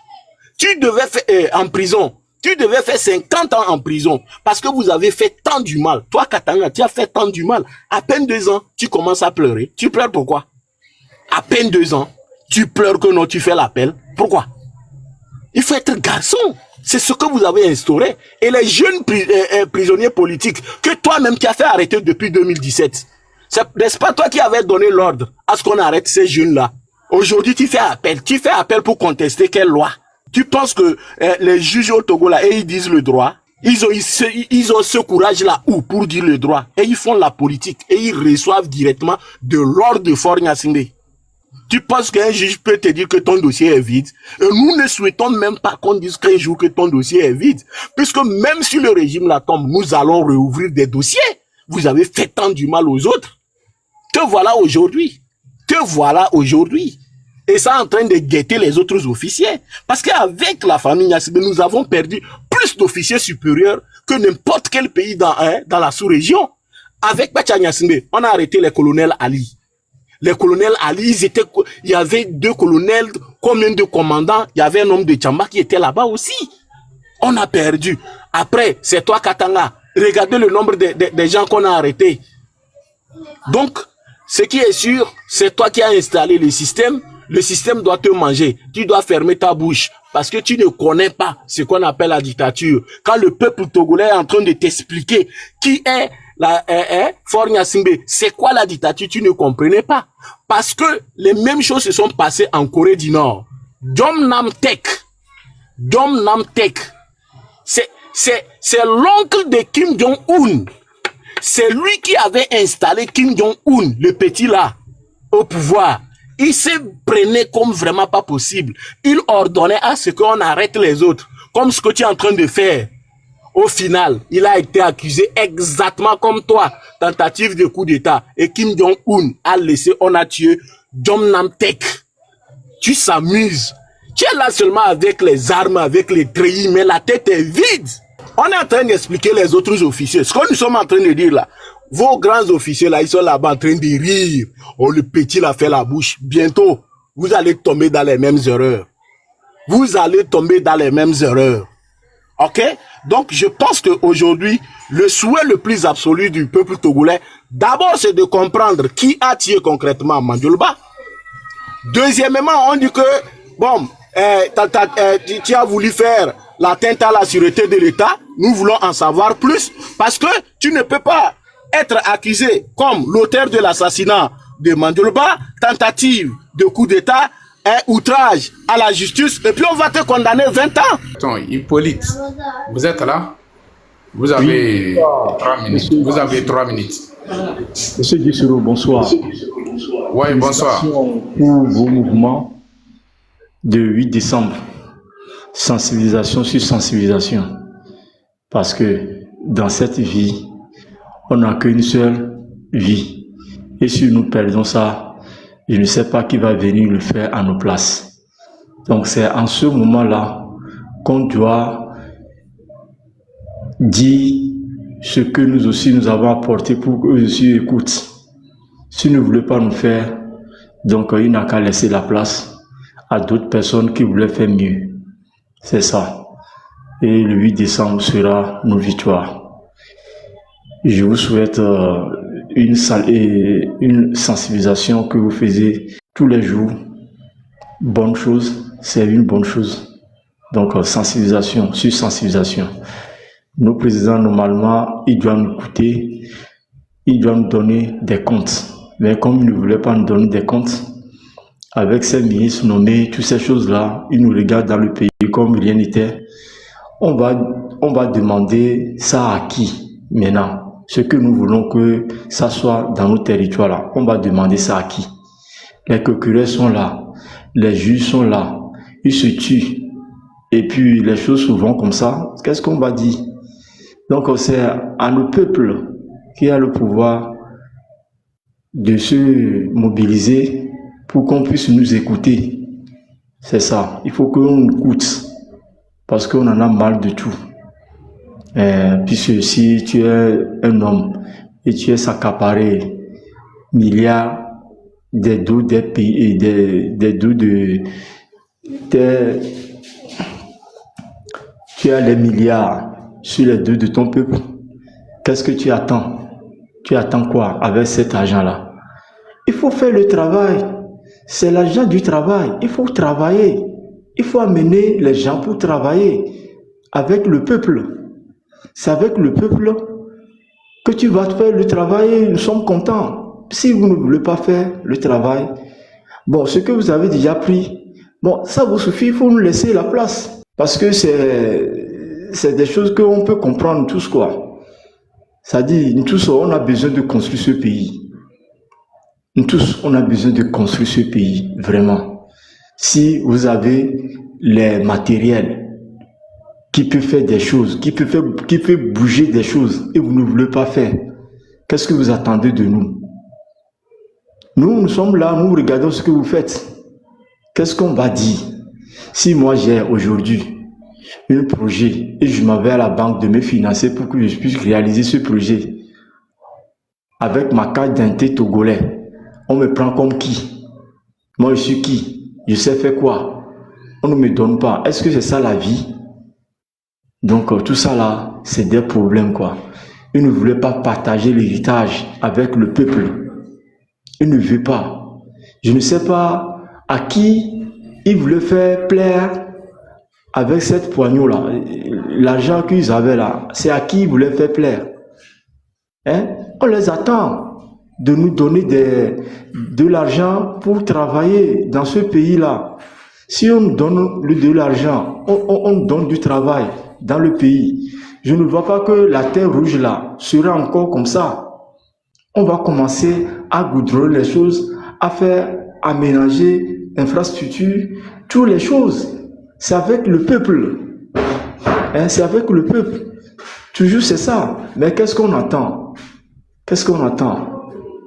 Tu devais faire en prison. Tu devais faire 50 ans en prison parce que vous avez fait tant du mal. Toi, Katanga, tu as fait tant du mal. À peine 2 ans, tu commences à pleurer. Tu pleures pourquoi? À peine 2 ans, tu pleures que non, tu fais l'appel. Pourquoi? Il faut être garçon. C'est ce que vous avez instauré. Et les jeunes prisonniers politiques que toi-même tu as fait arrêter depuis 2017, n'est-ce pas toi qui avais donné l'ordre à ce qu'on arrête ces jeunes-là? Aujourd'hui, tu fais appel. Tu fais appel pour contester quelle loi? Tu penses que les juges au Togo, là, et ils disent le droit? Ils ont ce courage-là où pour dire le droit? Et ils font la politique. Et ils reçoivent directement de l'ordre de Fornia Singbe. Tu penses qu'un juge peut te dire que ton dossier est vide? Et nous ne souhaitons même pas qu'on dise qu'un jour que ton dossier est vide. Puisque même si le régime là tombe, nous allons réouvrir des dossiers. Vous avez fait tant du mal aux autres. Te voilà aujourd'hui. Te voilà aujourd'hui. Et ça en train de guetter les autres officiers. Parce qu'avec la famille Niassibé, nous avons perdu plus d'officiers supérieurs que n'importe quel pays dans la sous-région. Avec Bacha Niassibé, on a arrêté les colonels Ali. Les colonels Ali, il y avait 2 colonels, combien de commandants? Il y avait un homme de Tchamba qui était là-bas aussi. On a perdu. Après, c'est toi Katanga. Regardez le nombre de gens qu'on a arrêtés. Donc, ce qui est sûr, c'est toi qui as installé le système. Le système doit te manger. Tu dois fermer ta bouche parce que tu ne connais pas ce qu'on appelle la dictature. Quand le peuple togolais est en train de t'expliquer qui est Fornia Singbe, c'est quoi la dictature, tu ne comprenais pas. Parce que les mêmes choses se sont passées en Corée du Nord. Jom Nam Tek, c'est l'oncle de Kim Jong-un. C'est lui qui avait installé Kim Jong-un, le petit là, au pouvoir. Il se prenait comme vraiment pas possible. Il ordonnait à ce qu'on arrête les autres, comme ce que tu es en train de faire. Au final, il a été accusé exactement comme toi, tentative de coup d'État. Et Kim Jong-un a laissé, on a tué Jom Nam Tek. Tu s'amuses. Tu es là seulement avec les armes, avec les treillis, mais la tête est vide. On est en train d'expliquer les autres officiers. Ce que nous sommes en train de dire là, vos grands officiers là, ils sont là-bas en train de rire. Oh, le petit l'a fait la bouche. Bientôt, vous allez tomber dans les mêmes erreurs. Vous allez tomber dans les mêmes erreurs. Ok? Donc, je pense qu'aujourd'hui, le souhait le plus absolu du peuple togolais, d'abord, c'est de comprendre qui a tué concrètement Mandjolba. Deuxièmement, on dit que, bon, tu as voulu faire l'atteinte à la sûreté de l'État. Nous voulons en savoir plus parce que tu ne peux pas être accusé comme l'auteur de l'assassinat de Mandjolba, tentative de coup d'État, outrage à la justice, et puis on va te condamner 20 ans. Attends, Hippolyte, vous êtes là? Vous avez 3 minutes. Vous avez 3 minutes. Monsieur Guissero, bonsoir. Oui, bonsoir. Pour vos mouvements de 8 décembre, sensibilisation sur sensibilisation. Parce que dans cette vie, on n'a qu'une seule vie. Et si nous perdons ça, je ne sais pas qui va venir le faire à nos places. Donc c'est en ce moment-là qu'on doit dire ce que nous aussi nous avons apporté pour qu'eux aussi écoutent. Si ne voulaient pas nous faire, donc il n'a qu'à laisser la place à d'autres personnes qui voulaient faire mieux. C'est ça. Et le 8 décembre sera nos victoires. Je vous souhaite une sensibilisation que vous faisiez tous les jours. Bonne chose, c'est une bonne chose. Donc sensibilisation sur sensibilisation. Nos présidents, normalement, ils doivent nous écouter, ils doivent nous donner des comptes. Mais comme ils ne voulaient pas nous donner des comptes, avec ces ministres nommés, toutes ces choses-là, ils nous regardent dans le pays comme rien n'était. On va demander ça à qui maintenant? Ce que nous voulons que ça soit dans nos territoires là, on va demander ça à qui? Les procureurs sont là, les juges sont là, ils se tuent. Et puis les choses souvent comme ça, qu'est-ce qu'on va dire? Donc c'est à nos peuples qui a le pouvoir de se mobiliser pour qu'on puisse nous écouter. C'est ça, il faut qu'on écoute parce qu'on en a mal de tout. Puisque si tu es un homme et tu es accaparé milliards des dos des pays, des dos de... tu as les milliards sur les dos de ton peuple. Qu'est-ce que tu attends? Tu attends quoi avec cet argent-là? Il faut faire le travail. C'est l'argent du travail. Il faut travailler. Il faut amener les gens pour travailler avec le peuple. C'est avec le peuple que tu vas faire le travail. Nous sommes contents. Si vous ne voulez pas faire le travail, bon, ce que vous avez déjà pris, bon, ça vous suffit, il faut nous laisser la place. Parce que c'est des choses qu'on peut comprendre tous, quoi. Ça dit, nous tous, on a besoin de construire ce pays. Nous tous, on a besoin de construire ce pays, vraiment. Si vous avez les matériels qui peuvent faire des choses, qui peuvent bouger des choses, et vous ne voulez pas faire, qu'est-ce que vous attendez de nous? Nous sommes là, nous regardons ce que vous faites. Qu'est-ce qu'on va dire? Si moi j'ai aujourd'hui un projet et je m'en vais à la banque de me financer pour que je puisse réaliser ce projet avec ma carte d'identité togolais, on me prend comme qui? Moi je suis qui? Je sais faire quoi? On ne me donne pas. Est-ce que c'est ça la vie? Donc tout ça là, c'est des problèmes, quoi. Ils ne voulaient pas partager l'héritage avec le peuple. Ils ne veulent pas. Je ne sais pas à qui ils voulaient faire plaire avec cette poignée-là. L'argent qu'ils avaient là, c'est à qui ils voulaient faire plaire. Hein? On les attend de nous donner de l'argent pour travailler dans ce pays-là. Si on nous donne de l'argent, on donne du travail dans le pays. Je ne vois pas que la terre rouge là sera encore comme ça. On va commencer à goudronner les choses, à faire aménager infrastructure, toutes les choses. C'est avec le peuple. Hein, c'est avec le peuple. Toujours c'est ça. Mais qu'est-ce qu'on attend? Qu'est-ce qu'on attend?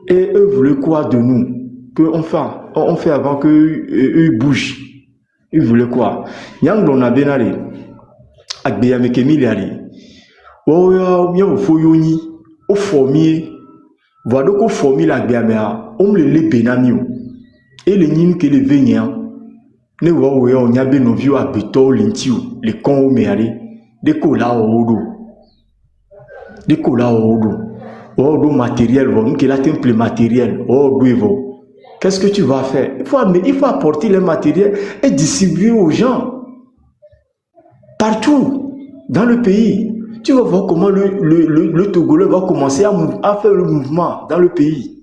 Et eux voulaient quoi de nous? Qu'on fait, on fait avant qu'eux bougent. Ils voulaient quoi? Yang l'on a bien allé. Agbeyame Kemili allé. Oh, bien, faut yoni. Au formier. Voilà qu'on formule la Agbeyame. On me les benamio. Et les nîmes que les véniens. Ne voit où on y a bien nos vieux à béton, les cons au méari. Des colas au dos. Des colas au dos. Au dos matériel, nous qui la temple matériel. Au dos, qu'est-ce que tu vas faire? Il faut apporter les matériels et distribuer aux gens. Partout dans le pays. Tu vas voir comment le Togolais va commencer à faire le mouvement dans le pays.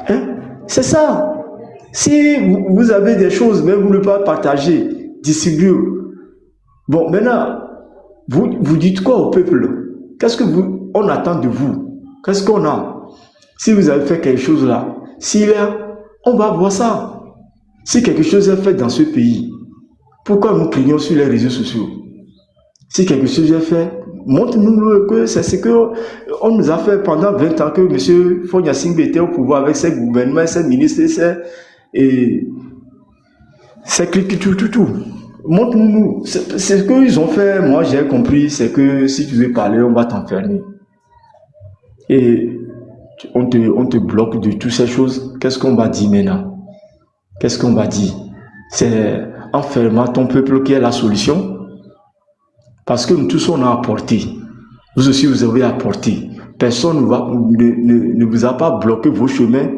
Hein? C'est ça. Si vous avez des choses, mais vous ne pouvez pas partager, distribuer. Bon, maintenant, vous dites quoi au peuple? Qu'est-ce que on attend de vous? Qu'est-ce qu'on a? Si vous avez fait quelque chose là, on va voir ça. Si quelque chose est fait dans ce pays, pourquoi nous crions sur les réseaux sociaux? Si quelque chose est fait, montre-nous que c'est ce qu'on nous a fait pendant 20 ans que M. Fonia Singbe était au pouvoir avec ses gouvernements, ses ministres, ses clics, tout. Montre-nous. C'est ce qu'ils ont fait, moi j'ai compris, c'est que si tu veux parler, on va t'enfermer. Et on te bloque de toutes ces choses. Qu'est-ce qu'on va dire maintenant? Qu'est-ce qu'on va dire? C'est en fermant ton peuple qui est la solution? Parce que nous tous on a apporté. Vous aussi vous avez apporté. Personne ne vous a pas bloqué vos chemins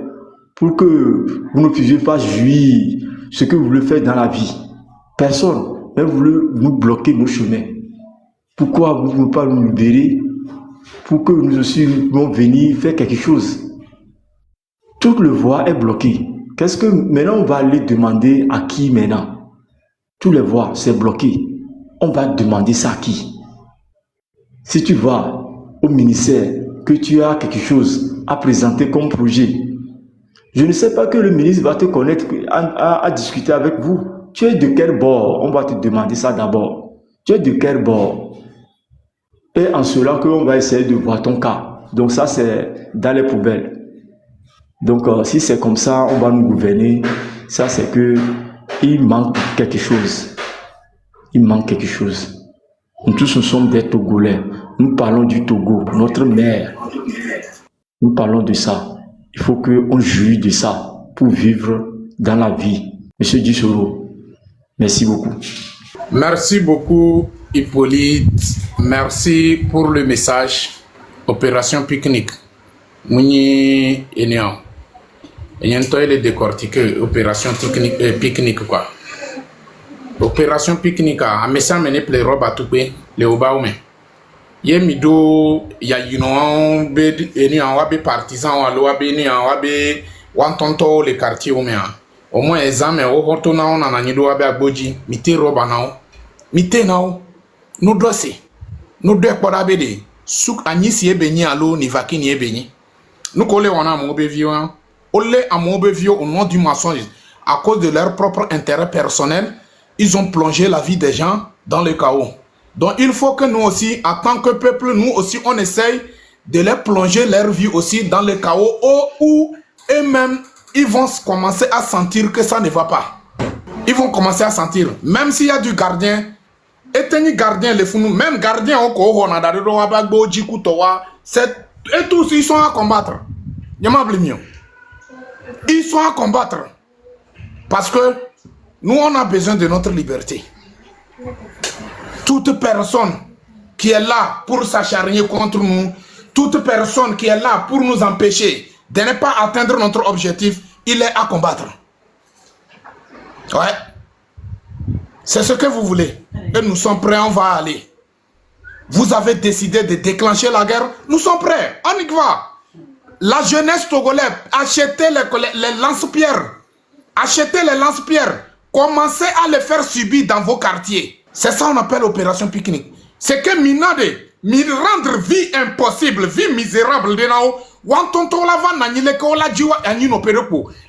pour que vous ne puissiez pas jouir ce que vous voulez faire dans la vie. Personne. Mais vous voulez nous bloquer nos chemins. Pourquoi vous ne voulez pas nous libérer pour que nous aussi nous venir faire quelque chose? Toute le voie est bloquée. Qu'est-ce que maintenant on va aller demander à qui maintenant? Toutes les voies c'est bloqué. On va demander ça à qui? Si tu vas au ministère, que tu as quelque chose à présenter comme projet, je ne sais pas que le ministre va te connaître, à discuter avec vous. Tu es de quel bord? On va te demander ça d'abord. Tu es de quel bord? Et en cela qu'on va essayer de voir ton cas. Donc ça c'est dans les poubelles. Donc si c'est comme ça, on va nous gouverner. Ça c'est que il manque quelque chose. Il manque quelque chose. Nous tous, nous sommes des Togolais. Nous parlons du Togo, notre mère. Nous parlons de ça. Il faut qu'on jouisse de ça pour vivre dans la vie. Monsieur Djissoro, merci beaucoup. Merci beaucoup, Hippolyte. Merci pour le message. Opération pique-nique. Mouni Enian. Enian il est décortiqué. Opération pique-nique quoi. Opération pique-nique. A message mené pour les robes à tout pays. Les obaoumen. Yé mido ya yino be Enian wabe partisan wa lo wabe Enian wabe wantonto le quartier oumea. Au moins examen au retourna on a nido wabe agboji. Mité robe nao. Mité nao. Nous dossiers. Nous deux pour abéder. Souk Agnès Yébeni allo ni vakin Yébeni. Nous collons en amour bévio. Olé amour bévio au nom du mensonge. À cause de leur propre intérêt personnel, ils ont plongé la vie des gens dans le chaos. Donc il faut que nous aussi, en tant que peuple, nous aussi, on essaye de les plonger leur vie aussi dans le chaos où eux-mêmes, ils vont commencer à sentir que ça ne va pas. Ils vont commencer à sentir, même s'il y a du gardien, et gardien les fous, même gardien on a et tous ils sont à combattre. Ils sont à combattre parce que nous on a besoin de notre liberté. Toute personne qui est là pour s'acharner contre nous, toute personne qui est là pour nous empêcher de ne pas atteindre notre objectif, il est à combattre. Ouais. C'est ce que vous voulez. Et nous sommes prêts, on va aller. Vous avez décidé de déclencher la guerre, nous sommes prêts, on y va. La jeunesse togolaise, achetez les lance-pierres. Achetez les lance-pierres. Commencez à les faire subir dans vos quartiers. C'est ça qu'on appelle opération pique-nique. C'est que minade, rendre vie impossible, vie misérable de nao.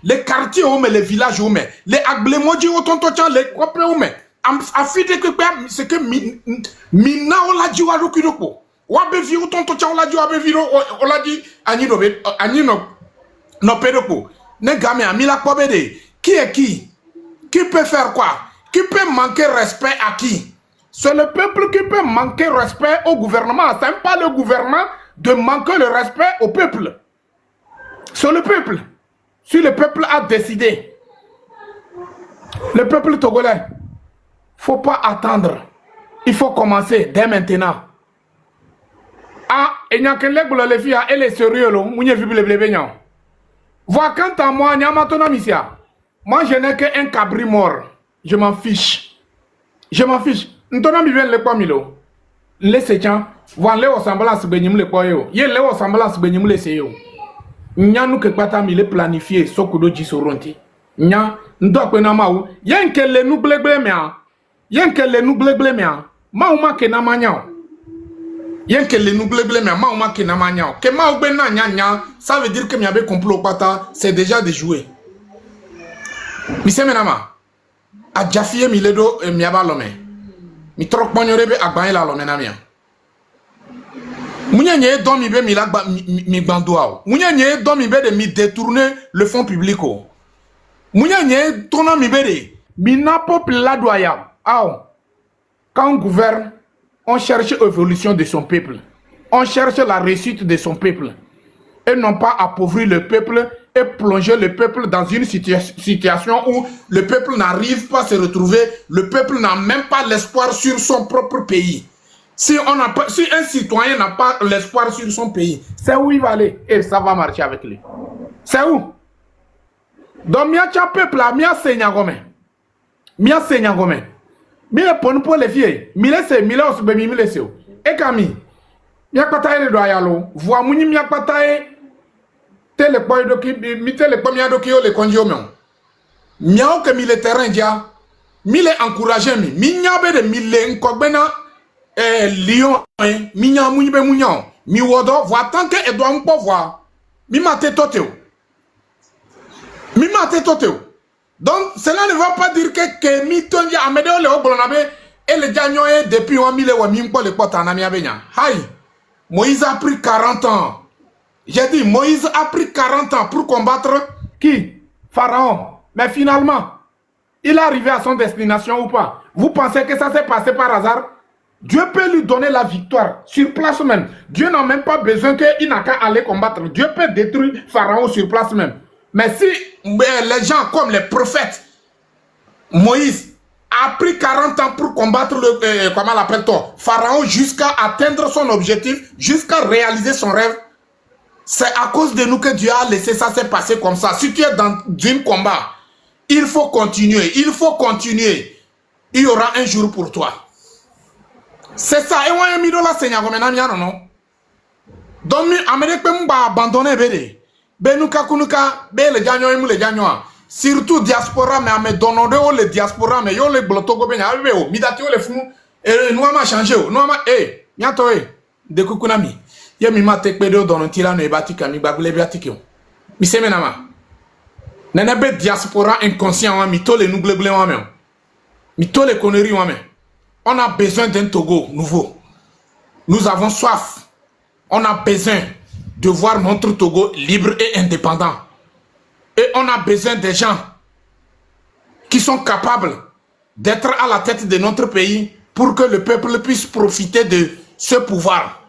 Les quartiers, les villages, les agblemoji, les copés, afite que c'est que mina ola di wa rokiroko wa be vi o tonto cha ola di wa be vi ola di anino no pedoko ne game amila pobede qui est qui peut faire quoi, qui peut manquer respect à qui? C'est le peuple qui peut manquer respect au gouvernement. C'est pas le gouvernement de manquer le respect au peuple. C'est le peuple. Si le peuple a décidé, le peuple togolais, faut pas attendre. Il faut commencer dès maintenant. Ah, et n'y a que les boules les filles, elle est sérieuse, mounye vible blébénian. Vois quant à moi, n'y a ma tonamisia. Moi, je n'ai qu'un cabri mort. Je m'en fiche. Je m'en fiche. N'tonami bien le quoi milo. Laissez tiens. Voir les ressemblances benim le quoi yo. Yé les ressemblances benim le seyo. Nya nous que pata mi le planifié. Sokudo jisoronti. Nya n'doit que namaou. Yen que les nous blé mea. Yen que les nous blé mea. Maouma ke namanyao. Yen que les nous blé mea. Maouma ke namanyao. Que maou bena nya. Ça veut dire que mi avait complot pata. C'est déjà déjoué. Mise menama. A jafie mi ledo mi abalome. Mi trok bonyorebe agban la lome na mia. Mounya nye don mi be mi la mi bandoa. Mounya nye don mi be de mi détourner le fonds public. Mounya nye tourna mi be de mi na peuple la doya. Quand on gouverne, on cherche l'évolution de son peuple. On cherche la réussite de son peuple. Et non pas appauvrir le peuple et plonger le peuple dans une situation où le peuple n'arrive pas à se retrouver, le peuple n'a même pas l'espoir sur son propre pays. Si un citoyen n'a pas l'espoir sur son pays, c'est où il va aller et ça va marcher avec lui. C'est où? Donc, mia cha peuple là, mia senyagome. Mia senyagome. Mia pon pour les filles, mile se mile osbe mi mile se. Et kami, mia pataye do ayalo, voa muni mia pataye tele boy doki mi tele pomia doki yo le konjo men. Miao que mi le terrain dia, mi le encourager mi nyabe de mi le nkogbena lion mi nya muni be munya. Mi wodo voa tant que e do npo voa. Mi mate toteo. Mi mate toteo. Donc cela ne va pas dire que mi tonja amede le oblonabe et le janyoe depuis 1000 wa mi nko le pota na mi abenya. Hai. Moïse a pris 40 ans. J'ai dit, Moïse a pris 40 ans pour combattre qui? Pharaon. Mais finalement, il est arrivé à son destination ou pas? Vous pensez que ça s'est passé par hasard? Dieu peut lui donner la victoire sur place même. Dieu n'a même pas besoin qu'il n'a qu'à aller combattre. Dieu peut détruire Pharaon sur place même. Mais si les gens comme les prophètes, Moïse a pris 40 ans pour combattre le, comment l'appelle-t-on, Pharaon jusqu'à atteindre son objectif, jusqu'à réaliser son rêve, c'est à cause de nous que Dieu a laissé ça se passer comme ça. Si tu es dans un combat, il faut continuer, il faut continuer. Il y aura un jour pour toi. C'est ça. Et moi, je suis non. Donc, Amérique peut abandonner. Surtout diaspora, mais me donnons de le diaspora, mais yo le blotogo ben yawe o midati o le funu et nous ma changé o nous ma bientôt de kukunami ye mi ma tekpe de donon tira no ebati kami bagule biati ki o mi semena ma nana be diaspora inconscient wa mi to le nugle wa me mi to le conneries wa me. On a besoin d'un Togo nouveau. Nous avons soif. On a besoin de voir notre Togo libre et indépendant. Et on a besoin des gens qui sont capables d'être à la tête de notre pays pour que le peuple puisse profiter de ce pouvoir.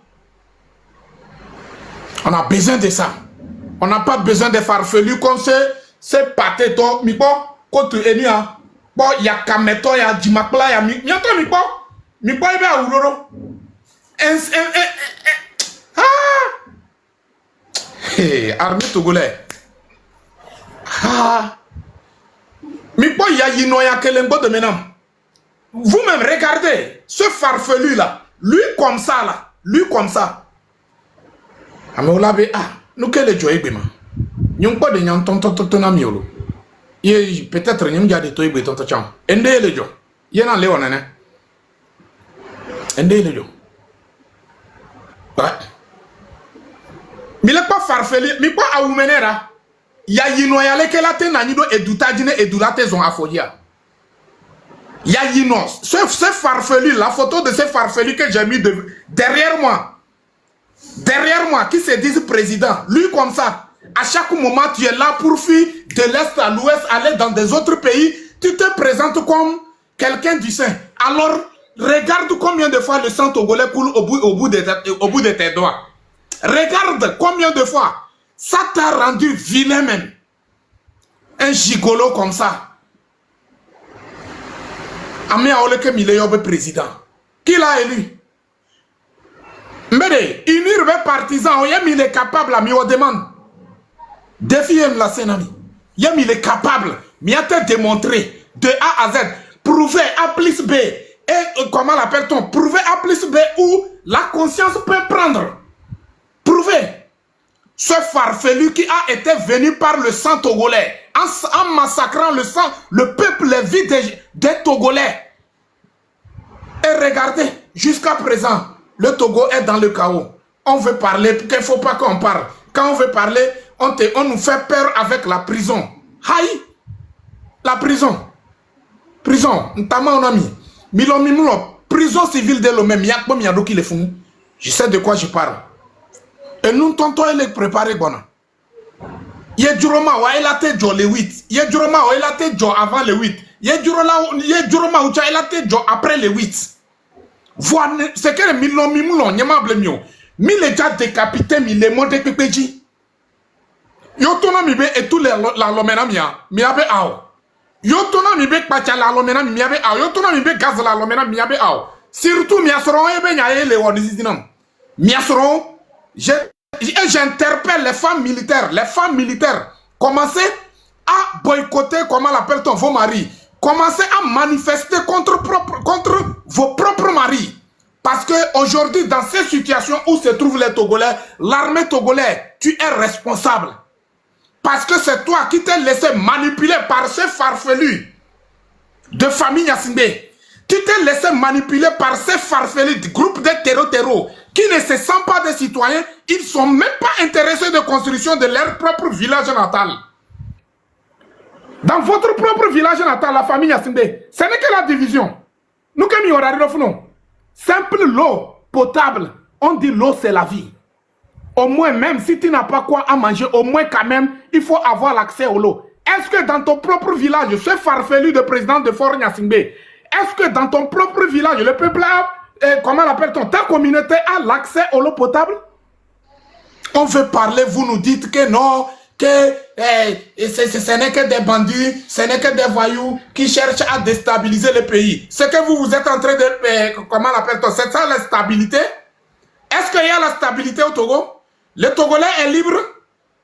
On a besoin de ça. On n'a pas besoin de farfelus comme ces pâtés-to. Mais bon, quand tu es né, bon, il y a Kameto, il y a Dimakla, il y a Mianto, il y a Ouroro. Armée togolais. Vous-même regardez ce farfelu là, lui comme ça là, lui comme ça. Nous que les joyeux bima. Nous pas de nyam tonton na miolo. Peut-être nous garde toi et tonton cham. Ende le jo. Yena le onene. Ende le jo. Ouais. Mais le pas farfelu, mais pas à oumenera. Ya yino ya leke la te nanido edutajine edulate zon afodia. Ya yino, ce farfelu, la photo de ce farfelu que j'ai mis derrière moi, qui se disent président, lui comme ça, à chaque moment tu es là pour fuir de l'est à l'ouest, aller dans des autres pays, tu te présentes comme quelqu'un du sein. Alors, regarde combien de fois le sang togolais coule au bout de tes doigts. Regarde combien de fois. Ça t'a rendu vilain même. Un gigolo comme ça. Amé Aoleke Mileyobe président. Qui l'a élu? Mbede, unir partisan, il est capable, à on demande. Défi la Sénami. Il est capable, mais il a démontré de A à Z, prouver A plus B, et comment l'appelle-t-on? Prouver A plus B où la conscience peut prendre. Prouver. Ce farfelu qui a été venu par le sang togolais, en massacrant le peuple, les vies des Togolais. Et regardez, jusqu'à présent, le Togo est dans le chaos. On veut parler, qu'il ne faut pas qu'on parle. Quand on veut parler, on nous fait peur avec la prison. Aïe! La prison. Prison. Notamment, on a mis. Prison civile de l'homme. Je sais de quoi je parle. Et nous, tonton, il est préparé, bon. Yedjuroma, il a été le 8. Yedjuroma, il a été avant le 8. Yedjuroma, il a été après le 8. Voilà, c'est que les milons, nyamable mio. Mille déjà décapité, mille monté pépeji. Yotona mibe et tout la lomena mia, miabe ao. Yotona mibe pacha la lomena miabe ao. Yotona mibe gaz la lomena miabe ao. Surtout miasron ebe nyaye le wonizinam. Miasron, j'interpelle les femmes militaires. Commencez à boycotter, comment l'appelle-t-on, vos maris. Commencez à manifester contre vos propres maris. Parce qu'aujourd'hui, dans ces situations où se trouvent les Togolais, l'armée togolaise, tu es responsable. Parce que c'est toi qui t'es laissé manipuler par ces farfelus de famille Yassinde. Tu t'es laissé manipuler par ces farfelus du groupe de terreau qui ne se sentent pas des citoyens. Ils ne sont même pas intéressés de construction de leur propre village natal. Dans votre propre village natal, la famille Yassinde, ce n'est que la division. Nous qui nous avons simple l'eau potable, on dit l'eau c'est la vie. Au moins même si tu n'as pas quoi à manger, au moins quand même, il faut avoir l'accès à l'eau. Est-ce que dans ton propre village, ce farfelu de président de Fort Gnassingbé, est-ce que dans ton propre village, le peuple a comment l'appelle-t-on, ta communauté a l'accès à l'eau potable? On veut parler, vous nous dites que non, que ce n'est que des bandits, ce n'est que des voyous qui cherchent à déstabiliser le pays. Ce que vous êtes en train de... comment l'appelle-t-on? C'est ça la stabilité? Est-ce qu'il y a la stabilité au Togo? Le Togolais est libre?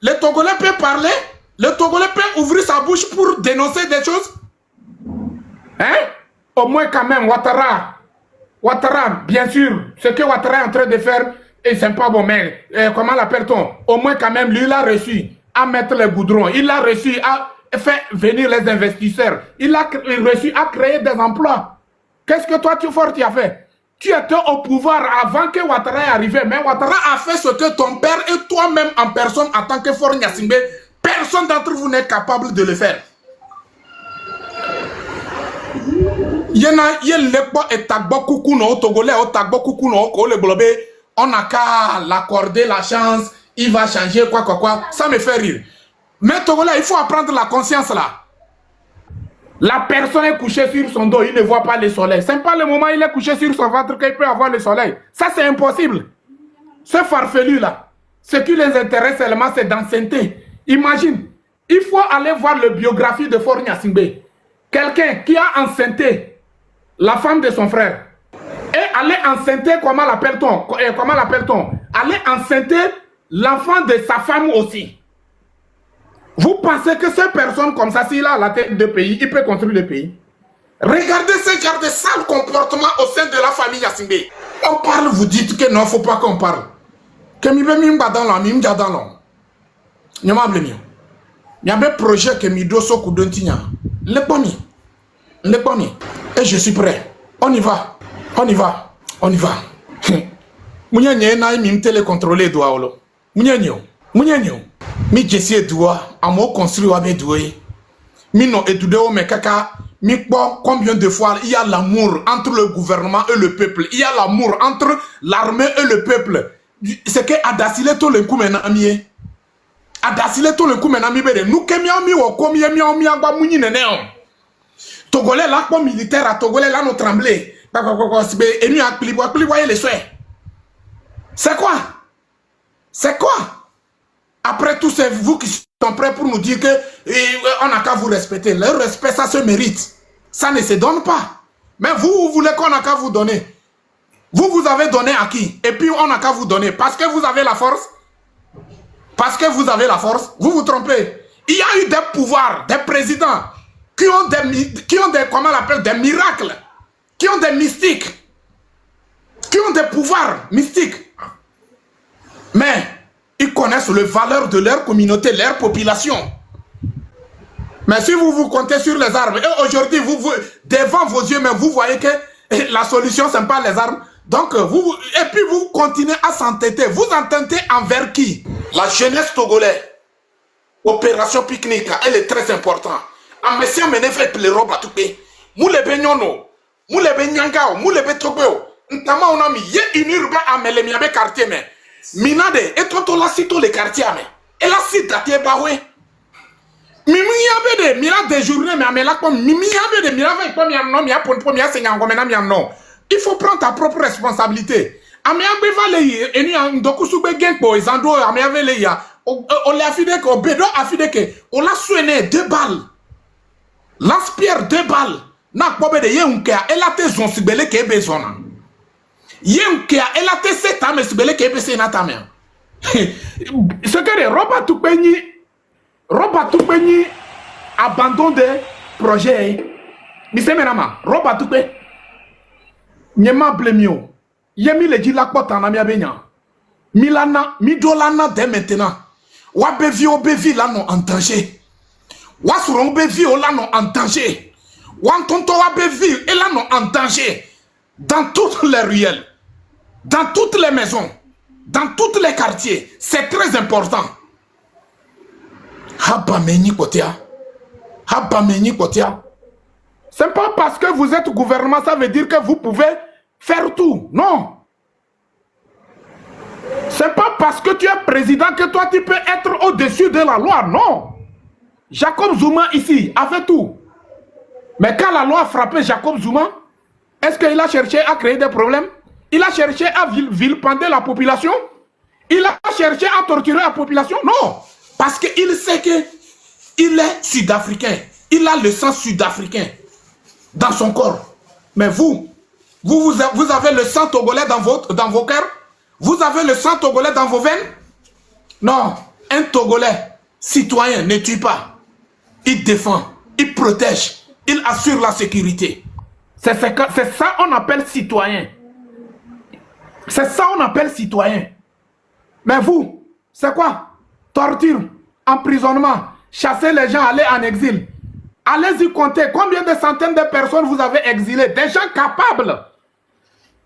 Le Togolais peut parler? Le Togolais peut ouvrir sa bouche pour dénoncer des choses? Hein? Au moins quand même, Ouattara, bien sûr, ce que Ouattara est en train de faire, et c'est pas bon, mais comment l'appelle-t-on? Au moins quand même, lui, il a réussi à mettre les goudrons, il a réussi à faire venir les investisseurs, il a réussi à créer des emplois. Qu'est-ce que toi, tu as fait? Tu étais au pouvoir avant que Ouattara est arrivé, mais Ouattara a fait ce que ton père et toi-même en personne, en tant que Faure Gnassingbé, personne d'entre vous n'est capable de le faire. On n'a qu'à l'accorder la chance, il va changer quoi. Ça me fait rire. Mais Togolais, il faut apprendre la conscience là. La personne est couchée sur son dos, il ne voit pas le soleil. Ce n'est pas le moment où il est couché sur son ventre qu'il peut avoir le soleil. Ça, c'est impossible. Ce farfelu là, ce qui les intéresse seulement, c'est d'enceinte. Imagine, il faut aller voir la biographie de Faure Gnassingbé. Quelqu'un qui a enceinté la femme de son frère. Et aller enceinter, comment l'appelle-t-on? Aller enceinter l'enfant de sa femme aussi. Vous pensez que ces personnes comme ça, s'il a la tête de pays, il peut construire le pays? Regardez ce genre de sale comportement au sein de la famille Gnassingbé. On parle, vous dites que non, il ne faut pas qu'on parle. Que mi be mi dans l'homme, mi dans l'homme. Il y a des projets que mi doso kudontinya. Le poni. Et je suis prêt. On y va. Mounya nye na mi mtele contrôler doa olo. Mounya nyo. Mi jessie doa, amo construire avec doué. Mi no étudié au mekaka. Mi po combien de fois il y a l'amour entre le gouvernement et le peuple. Il y a l'amour entre l'armée et le peuple. C'est que adasile to le coup maintenant mi. Adasile to le coup maintenant mi bere. Nous kemi mi wo komi mi agba munyi nene on. Togolais là comme militaire à Togolais là nous trembler. Et nous appliquons les souhaits. C'est quoi? Après tout, c'est vous qui sont prêts pour nous dire que on n'a qu'à vous respecter. Le respect, ça se mérite. Ça ne se donne pas. Mais vous voulez qu'on n'a qu'à vous donner. Vous avez donné à qui? Et puis on n'a qu'à vous donner. Parce que vous avez la force. Vous vous trompez. Il y a eu des pouvoirs, des présidents qui ont des comment on appelle, des miracles, qui ont des mystiques, qui ont des pouvoirs mystiques. Mais ils connaissent les valeurs de leur communauté, leur population. Mais si vous comptez sur les armes, et aujourd'hui, devant vos yeux, mais vous voyez que la solution, ce n'est pas les armes. Donc, et puis vous continuez à s'entêter. Vous entêtez envers qui? La jeunesse togolaise. Opération pique-nique, elle est très importante. En messieurs, mais ne faites plus les robes à tout pays. Moulebe nyono, moulebe nyangao, moulebe togbo. Ntama on a mis, yé une urbain à mêler miabe quartier, mais. Minade, et toi, la cito les quartiers, mais. Et la cite d'attien bahoué. Mimi yabe de, mira des journées, mais amela comme Mimi yabe de, mira avec première nom, mia pour première seigneur, comme un nom. Il faut prendre ta propre responsabilité. Amiabe vale, et ni un dokusube genko, et zando, amiabe le ya. On l'a affidé que, bédo affidé que, on l'a soigné 2 balles. Lance-pierre 2 balles. N'a pas de yéunkia, elle a tes zon sibele ke bezona. Yéunkia, elle a tes 7 ans, mais sibele ke bese natamia. Ce que les Roba Toupeni abandon des projets. Mise menama, Roba Toupé. Nyema blemio. Yemi le dit la porte en amia benya. Milana, midolana dès maintenant. Wabevi obevi là non en danger. Wasuron obevi là non en danger. Wantonto wabevi et là non en danger. Dans toutes les ruelles, dans toutes les maisons, dans tous les quartiers, c'est très important. Habameni kotia. Habameni kotia. C'est pas parce que vous êtes gouvernement, ça veut dire que vous pouvez faire tout. Non. C'est pas parce que tu es président que toi tu peux être au-dessus de la loi. Non. Jacob Zuma ici a fait tout. Mais quand la loi a frappé Jacob Zuma, est-ce qu'il a cherché à créer des problèmes? Il a cherché à vilipender la population. Il a cherché à torturer la population. Non. Parce qu'il sait qu'il est sud-africain. Il a le sang sud-africain dans son corps. Mais vous avez le sang togolais dans vos cœurs? Vous avez le sang togolais dans vos veines? Non. Un Togolais citoyen ne tue pas. Il défend, il protège, il assure la sécurité. C'est ça qu'on appelle citoyen. C'est ça qu'on appelle citoyen. Mais vous, c'est quoi? Torture, emprisonnement, chasser les gens, aller en exil. Allez-y compter combien de centaines de personnes vous avez exilées. Des gens capables.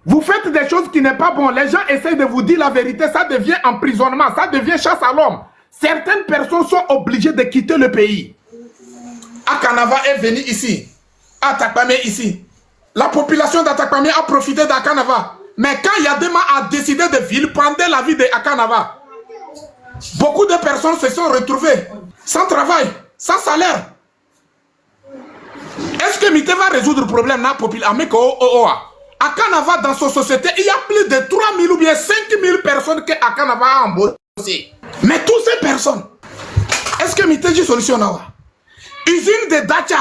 Vous faites des choses qui n'est pas bon. Les gens essayent de vous dire la vérité. Ça devient emprisonnement. Ça devient chasse à l'homme. Certaines personnes sont obligées de quitter le pays. Akanava est venu ici. Atakpame ici. La population d'Atakpame a profité d'Akanava. Mais quand Yadema a décidé de vilipender la vie d'Akanava, beaucoup de personnes se sont retrouvées sans travail, sans salaire. Est-ce que Mité va résoudre le problème dans la population? Akanava, dans sa société, il y a plus de 3000 ou bien 5000 personnes que Akanava a embauché. Mais toutes ces personnes, est-ce que Mité j'ai solution là? Usine de Dacha.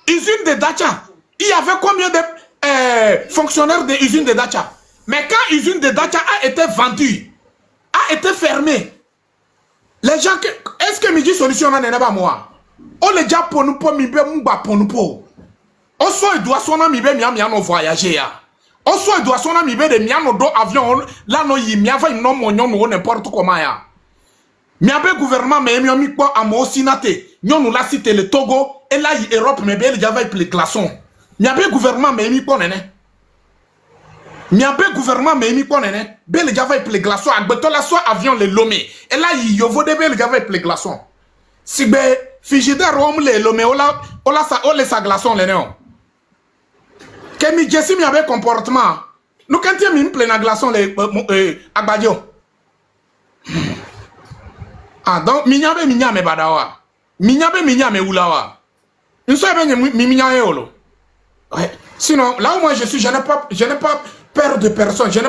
Usine de Dacha. Il y avait combien de fonctionnaires de l'usine de Dacha? Mais quand l'usine de Dacha a été vendue, a été fermée, les gens, est-ce que Midi solution là n'est pas moi? On les déjà pour nous pour mibe mba pour nous pour. On soit doit sonna mibe miano voyager ya. On soit doit sonna mibe de miano do avion là no yi miava no monyon no n'importe comment ya. Miabe gouvernement mais mi ko amo sinate. Nyon la cité le Togo et là Europe mais bien déjà va les glaçons. Miabe gouvernement mais mi ko nene. Miabe gouvernement mais mi ko nene. Bien déjà va les glaçons agbeto la soit avion le Lomé et là yovo de bien déjà va les glaçons. Si be Fijida Rome le Lomé ola sa glaçon le néon. Que mi jessi mi avait comportement. Nous quand tu mi plein glaçon le agbadio. Ah donc minyame badawa. Minyame ulawa. Une seule minyame olo. Ouais. Sinon là où moi je suis, je n'ai pas peur de personne. Je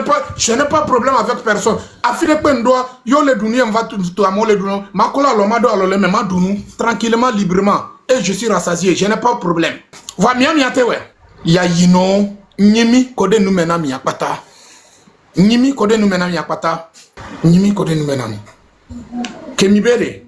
n'ai pas problème avec personne. Afile doit yo le duni on va tout amo le duni. Makola lomado alole me madunu tranquillement librement et je suis rassasié. Je n'ai pas de problème. Va miate ouais. Ya yino nyimi kode nu mena mi akpata. Nyimi kode nu mena mi akpata. Nyimi kode nu mena mi. Kemibere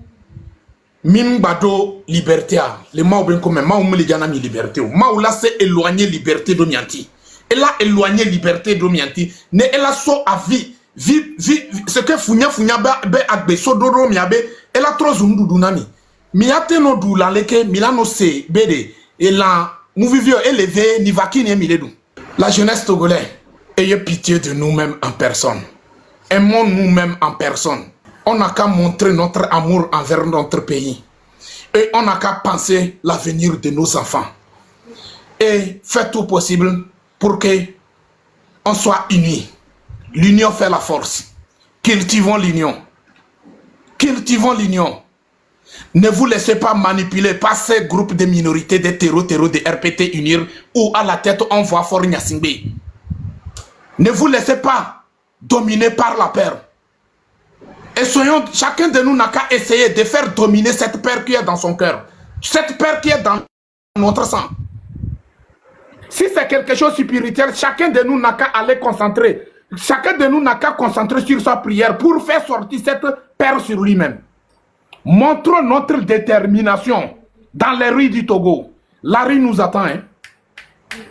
min bado liberté a le ma ben comme ma umli jana mi liberté o ma la c'est éloigner liberté do mianti. Elle a éloigné liberté do mianti ne elle a so à vie ce que funya be agbe so dodo miabe elle a trop zundu dunami miate no du la leke milano se bede et la mouvivio élevé ni vakine miledu. La jeunesse togolaise, ayez pitié de nous-mêmes en personne. Aimons nous-mêmes en personne. On n'a qu'à montrer notre amour envers notre pays. Et on n'a qu'à penser l'avenir de nos enfants. Et faire tout possible pour que on soit unis. L'union fait la force. Cultivons l'union. Cultivons l'union. Ne vous laissez pas manipuler par ces groupes de minorités, de terreaux, de RPT unir ou à la tête on voit Fort Nyasingbe. Ne vous laissez pas dominer par la peur. Et soyons, chacun de nous n'a qu'à essayer de faire dominer cette peur qui est dans son cœur. Cette peur qui est dans notre sang. Si c'est quelque chose de spirituel, chacun de nous n'a qu'à aller concentrer. Chacun de nous n'a qu'à concentrer sur sa prière pour faire sortir cette peur sur lui-même. Montrons notre détermination dans les rues du Togo. La rue nous attend. Hein?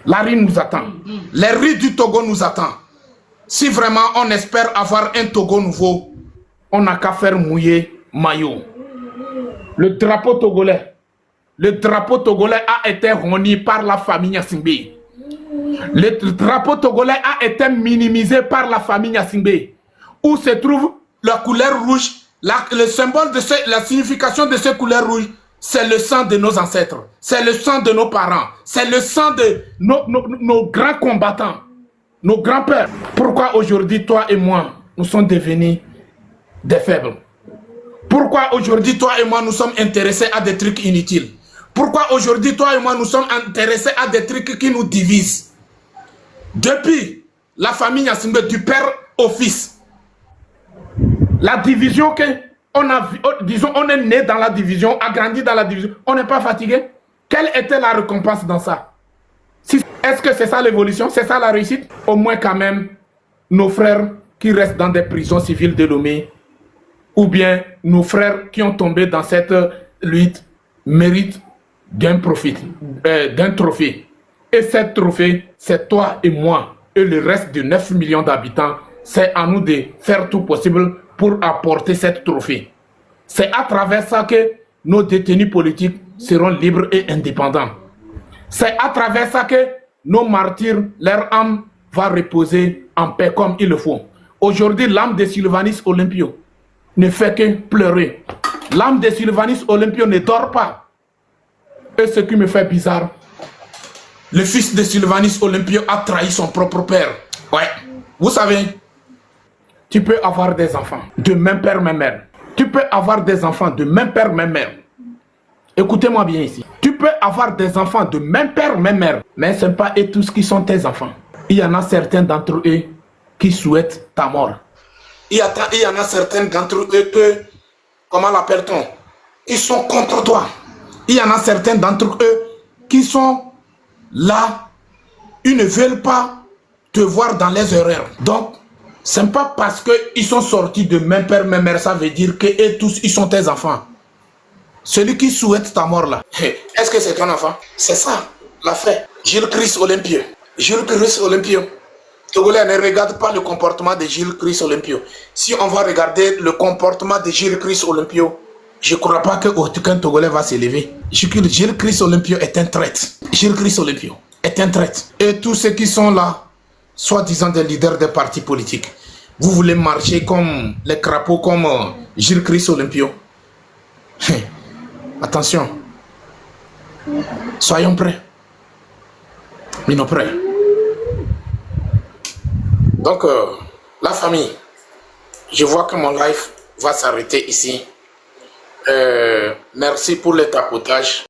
La rue nous attend. Les rues du Togo nous attendent. Si vraiment on espère avoir un Togo nouveau, on n'a qu'à faire mouiller maillot. Le drapeau togolais a été roni par la famille Nyasingbe. Le drapeau togolais a été minimisé par la famille Nyasingbe. Où se trouve la couleur rouge, le symbole de la signification de cette couleur rouge, c'est le sang de nos ancêtres, c'est le sang de nos parents, c'est le sang de nos grands combattants, nos grands-pères. Pourquoi aujourd'hui, toi et moi, nous sommes devenus des faibles? Pourquoi aujourd'hui, toi et moi, nous sommes intéressés à des trucs inutiles? Pourquoi aujourd'hui, toi et moi, nous sommes intéressés à des trucs qui nous divisent? Depuis la famille Gnassingbé du père au fils. La division que on a, disons, on est né dans la division, a grandi dans la division, on n'est pas fatigué. Quelle était la récompense dans ça? Est-ce que c'est ça l'évolution? C'est ça la réussite? Au moins quand même, nos frères qui restent dans des prisons civiles de Lomé, ou bien nos frères qui ont tombé dans cette lutte, méritent d'un trophée. Et cet trophée, c'est toi et moi, et le reste de 9 millions d'habitants. C'est à nous de faire tout possible pour apporter cette trophée. C'est à travers ça que nos détenus politiques seront libres et indépendants. C'est à travers ça que nos martyrs, leur âme va reposer en paix comme il le faut. Aujourd'hui, l'âme de Sylvanus Olympio ne fait que pleurer. L'âme de Sylvanus Olympio ne dort pas. Et ce qui me fait bizarre, le fils de Sylvanus Olympio a trahi son propre père. Ouais, vous savez, tu peux avoir des enfants de même père, même mère. Tu peux avoir des enfants de même père, même mère. Écoutez-moi bien ici. Tu peux avoir des enfants de même père, même mère. Mais ce n'est pas eux tous qui sont tes enfants. Il y en a certains d'entre eux qui souhaitent ta mort. Il y en a certains d'entre eux que, comment l'appelle-t-on, ils sont contre toi. Il y en a certains d'entre eux qui sont là, ils ne veulent pas te voir dans les erreurs. Donc, ce n'est pas parce qu'ils sont sortis de même père, même mère, ça veut dire qu'eux tous, ils sont tes enfants. Celui qui souhaite ta mort là, est-ce que c'est ton enfant? C'est ça, l'affaire. Gilles Christ Olympio. Gilles Christ Olympio. Togolais, ne regarde pas le comportement de Gilles Christ Olympio. Si on va regarder le comportement de Gilles Christ Olympio, je ne crois pas qu'aucun Togolais va s'élever. Gilles Christ Olympio est un traître. Gilles Christ Olympio est un traître. Et tous ceux qui sont là, soi-disant des leaders des partis politiques, vous voulez marcher comme les crapauds, comme Gilles Christ Olympio. Attention. Soyons prêts. Mais non prêts. Donc, la famille, je vois que mon live va s'arrêter ici. Merci pour le tapotage.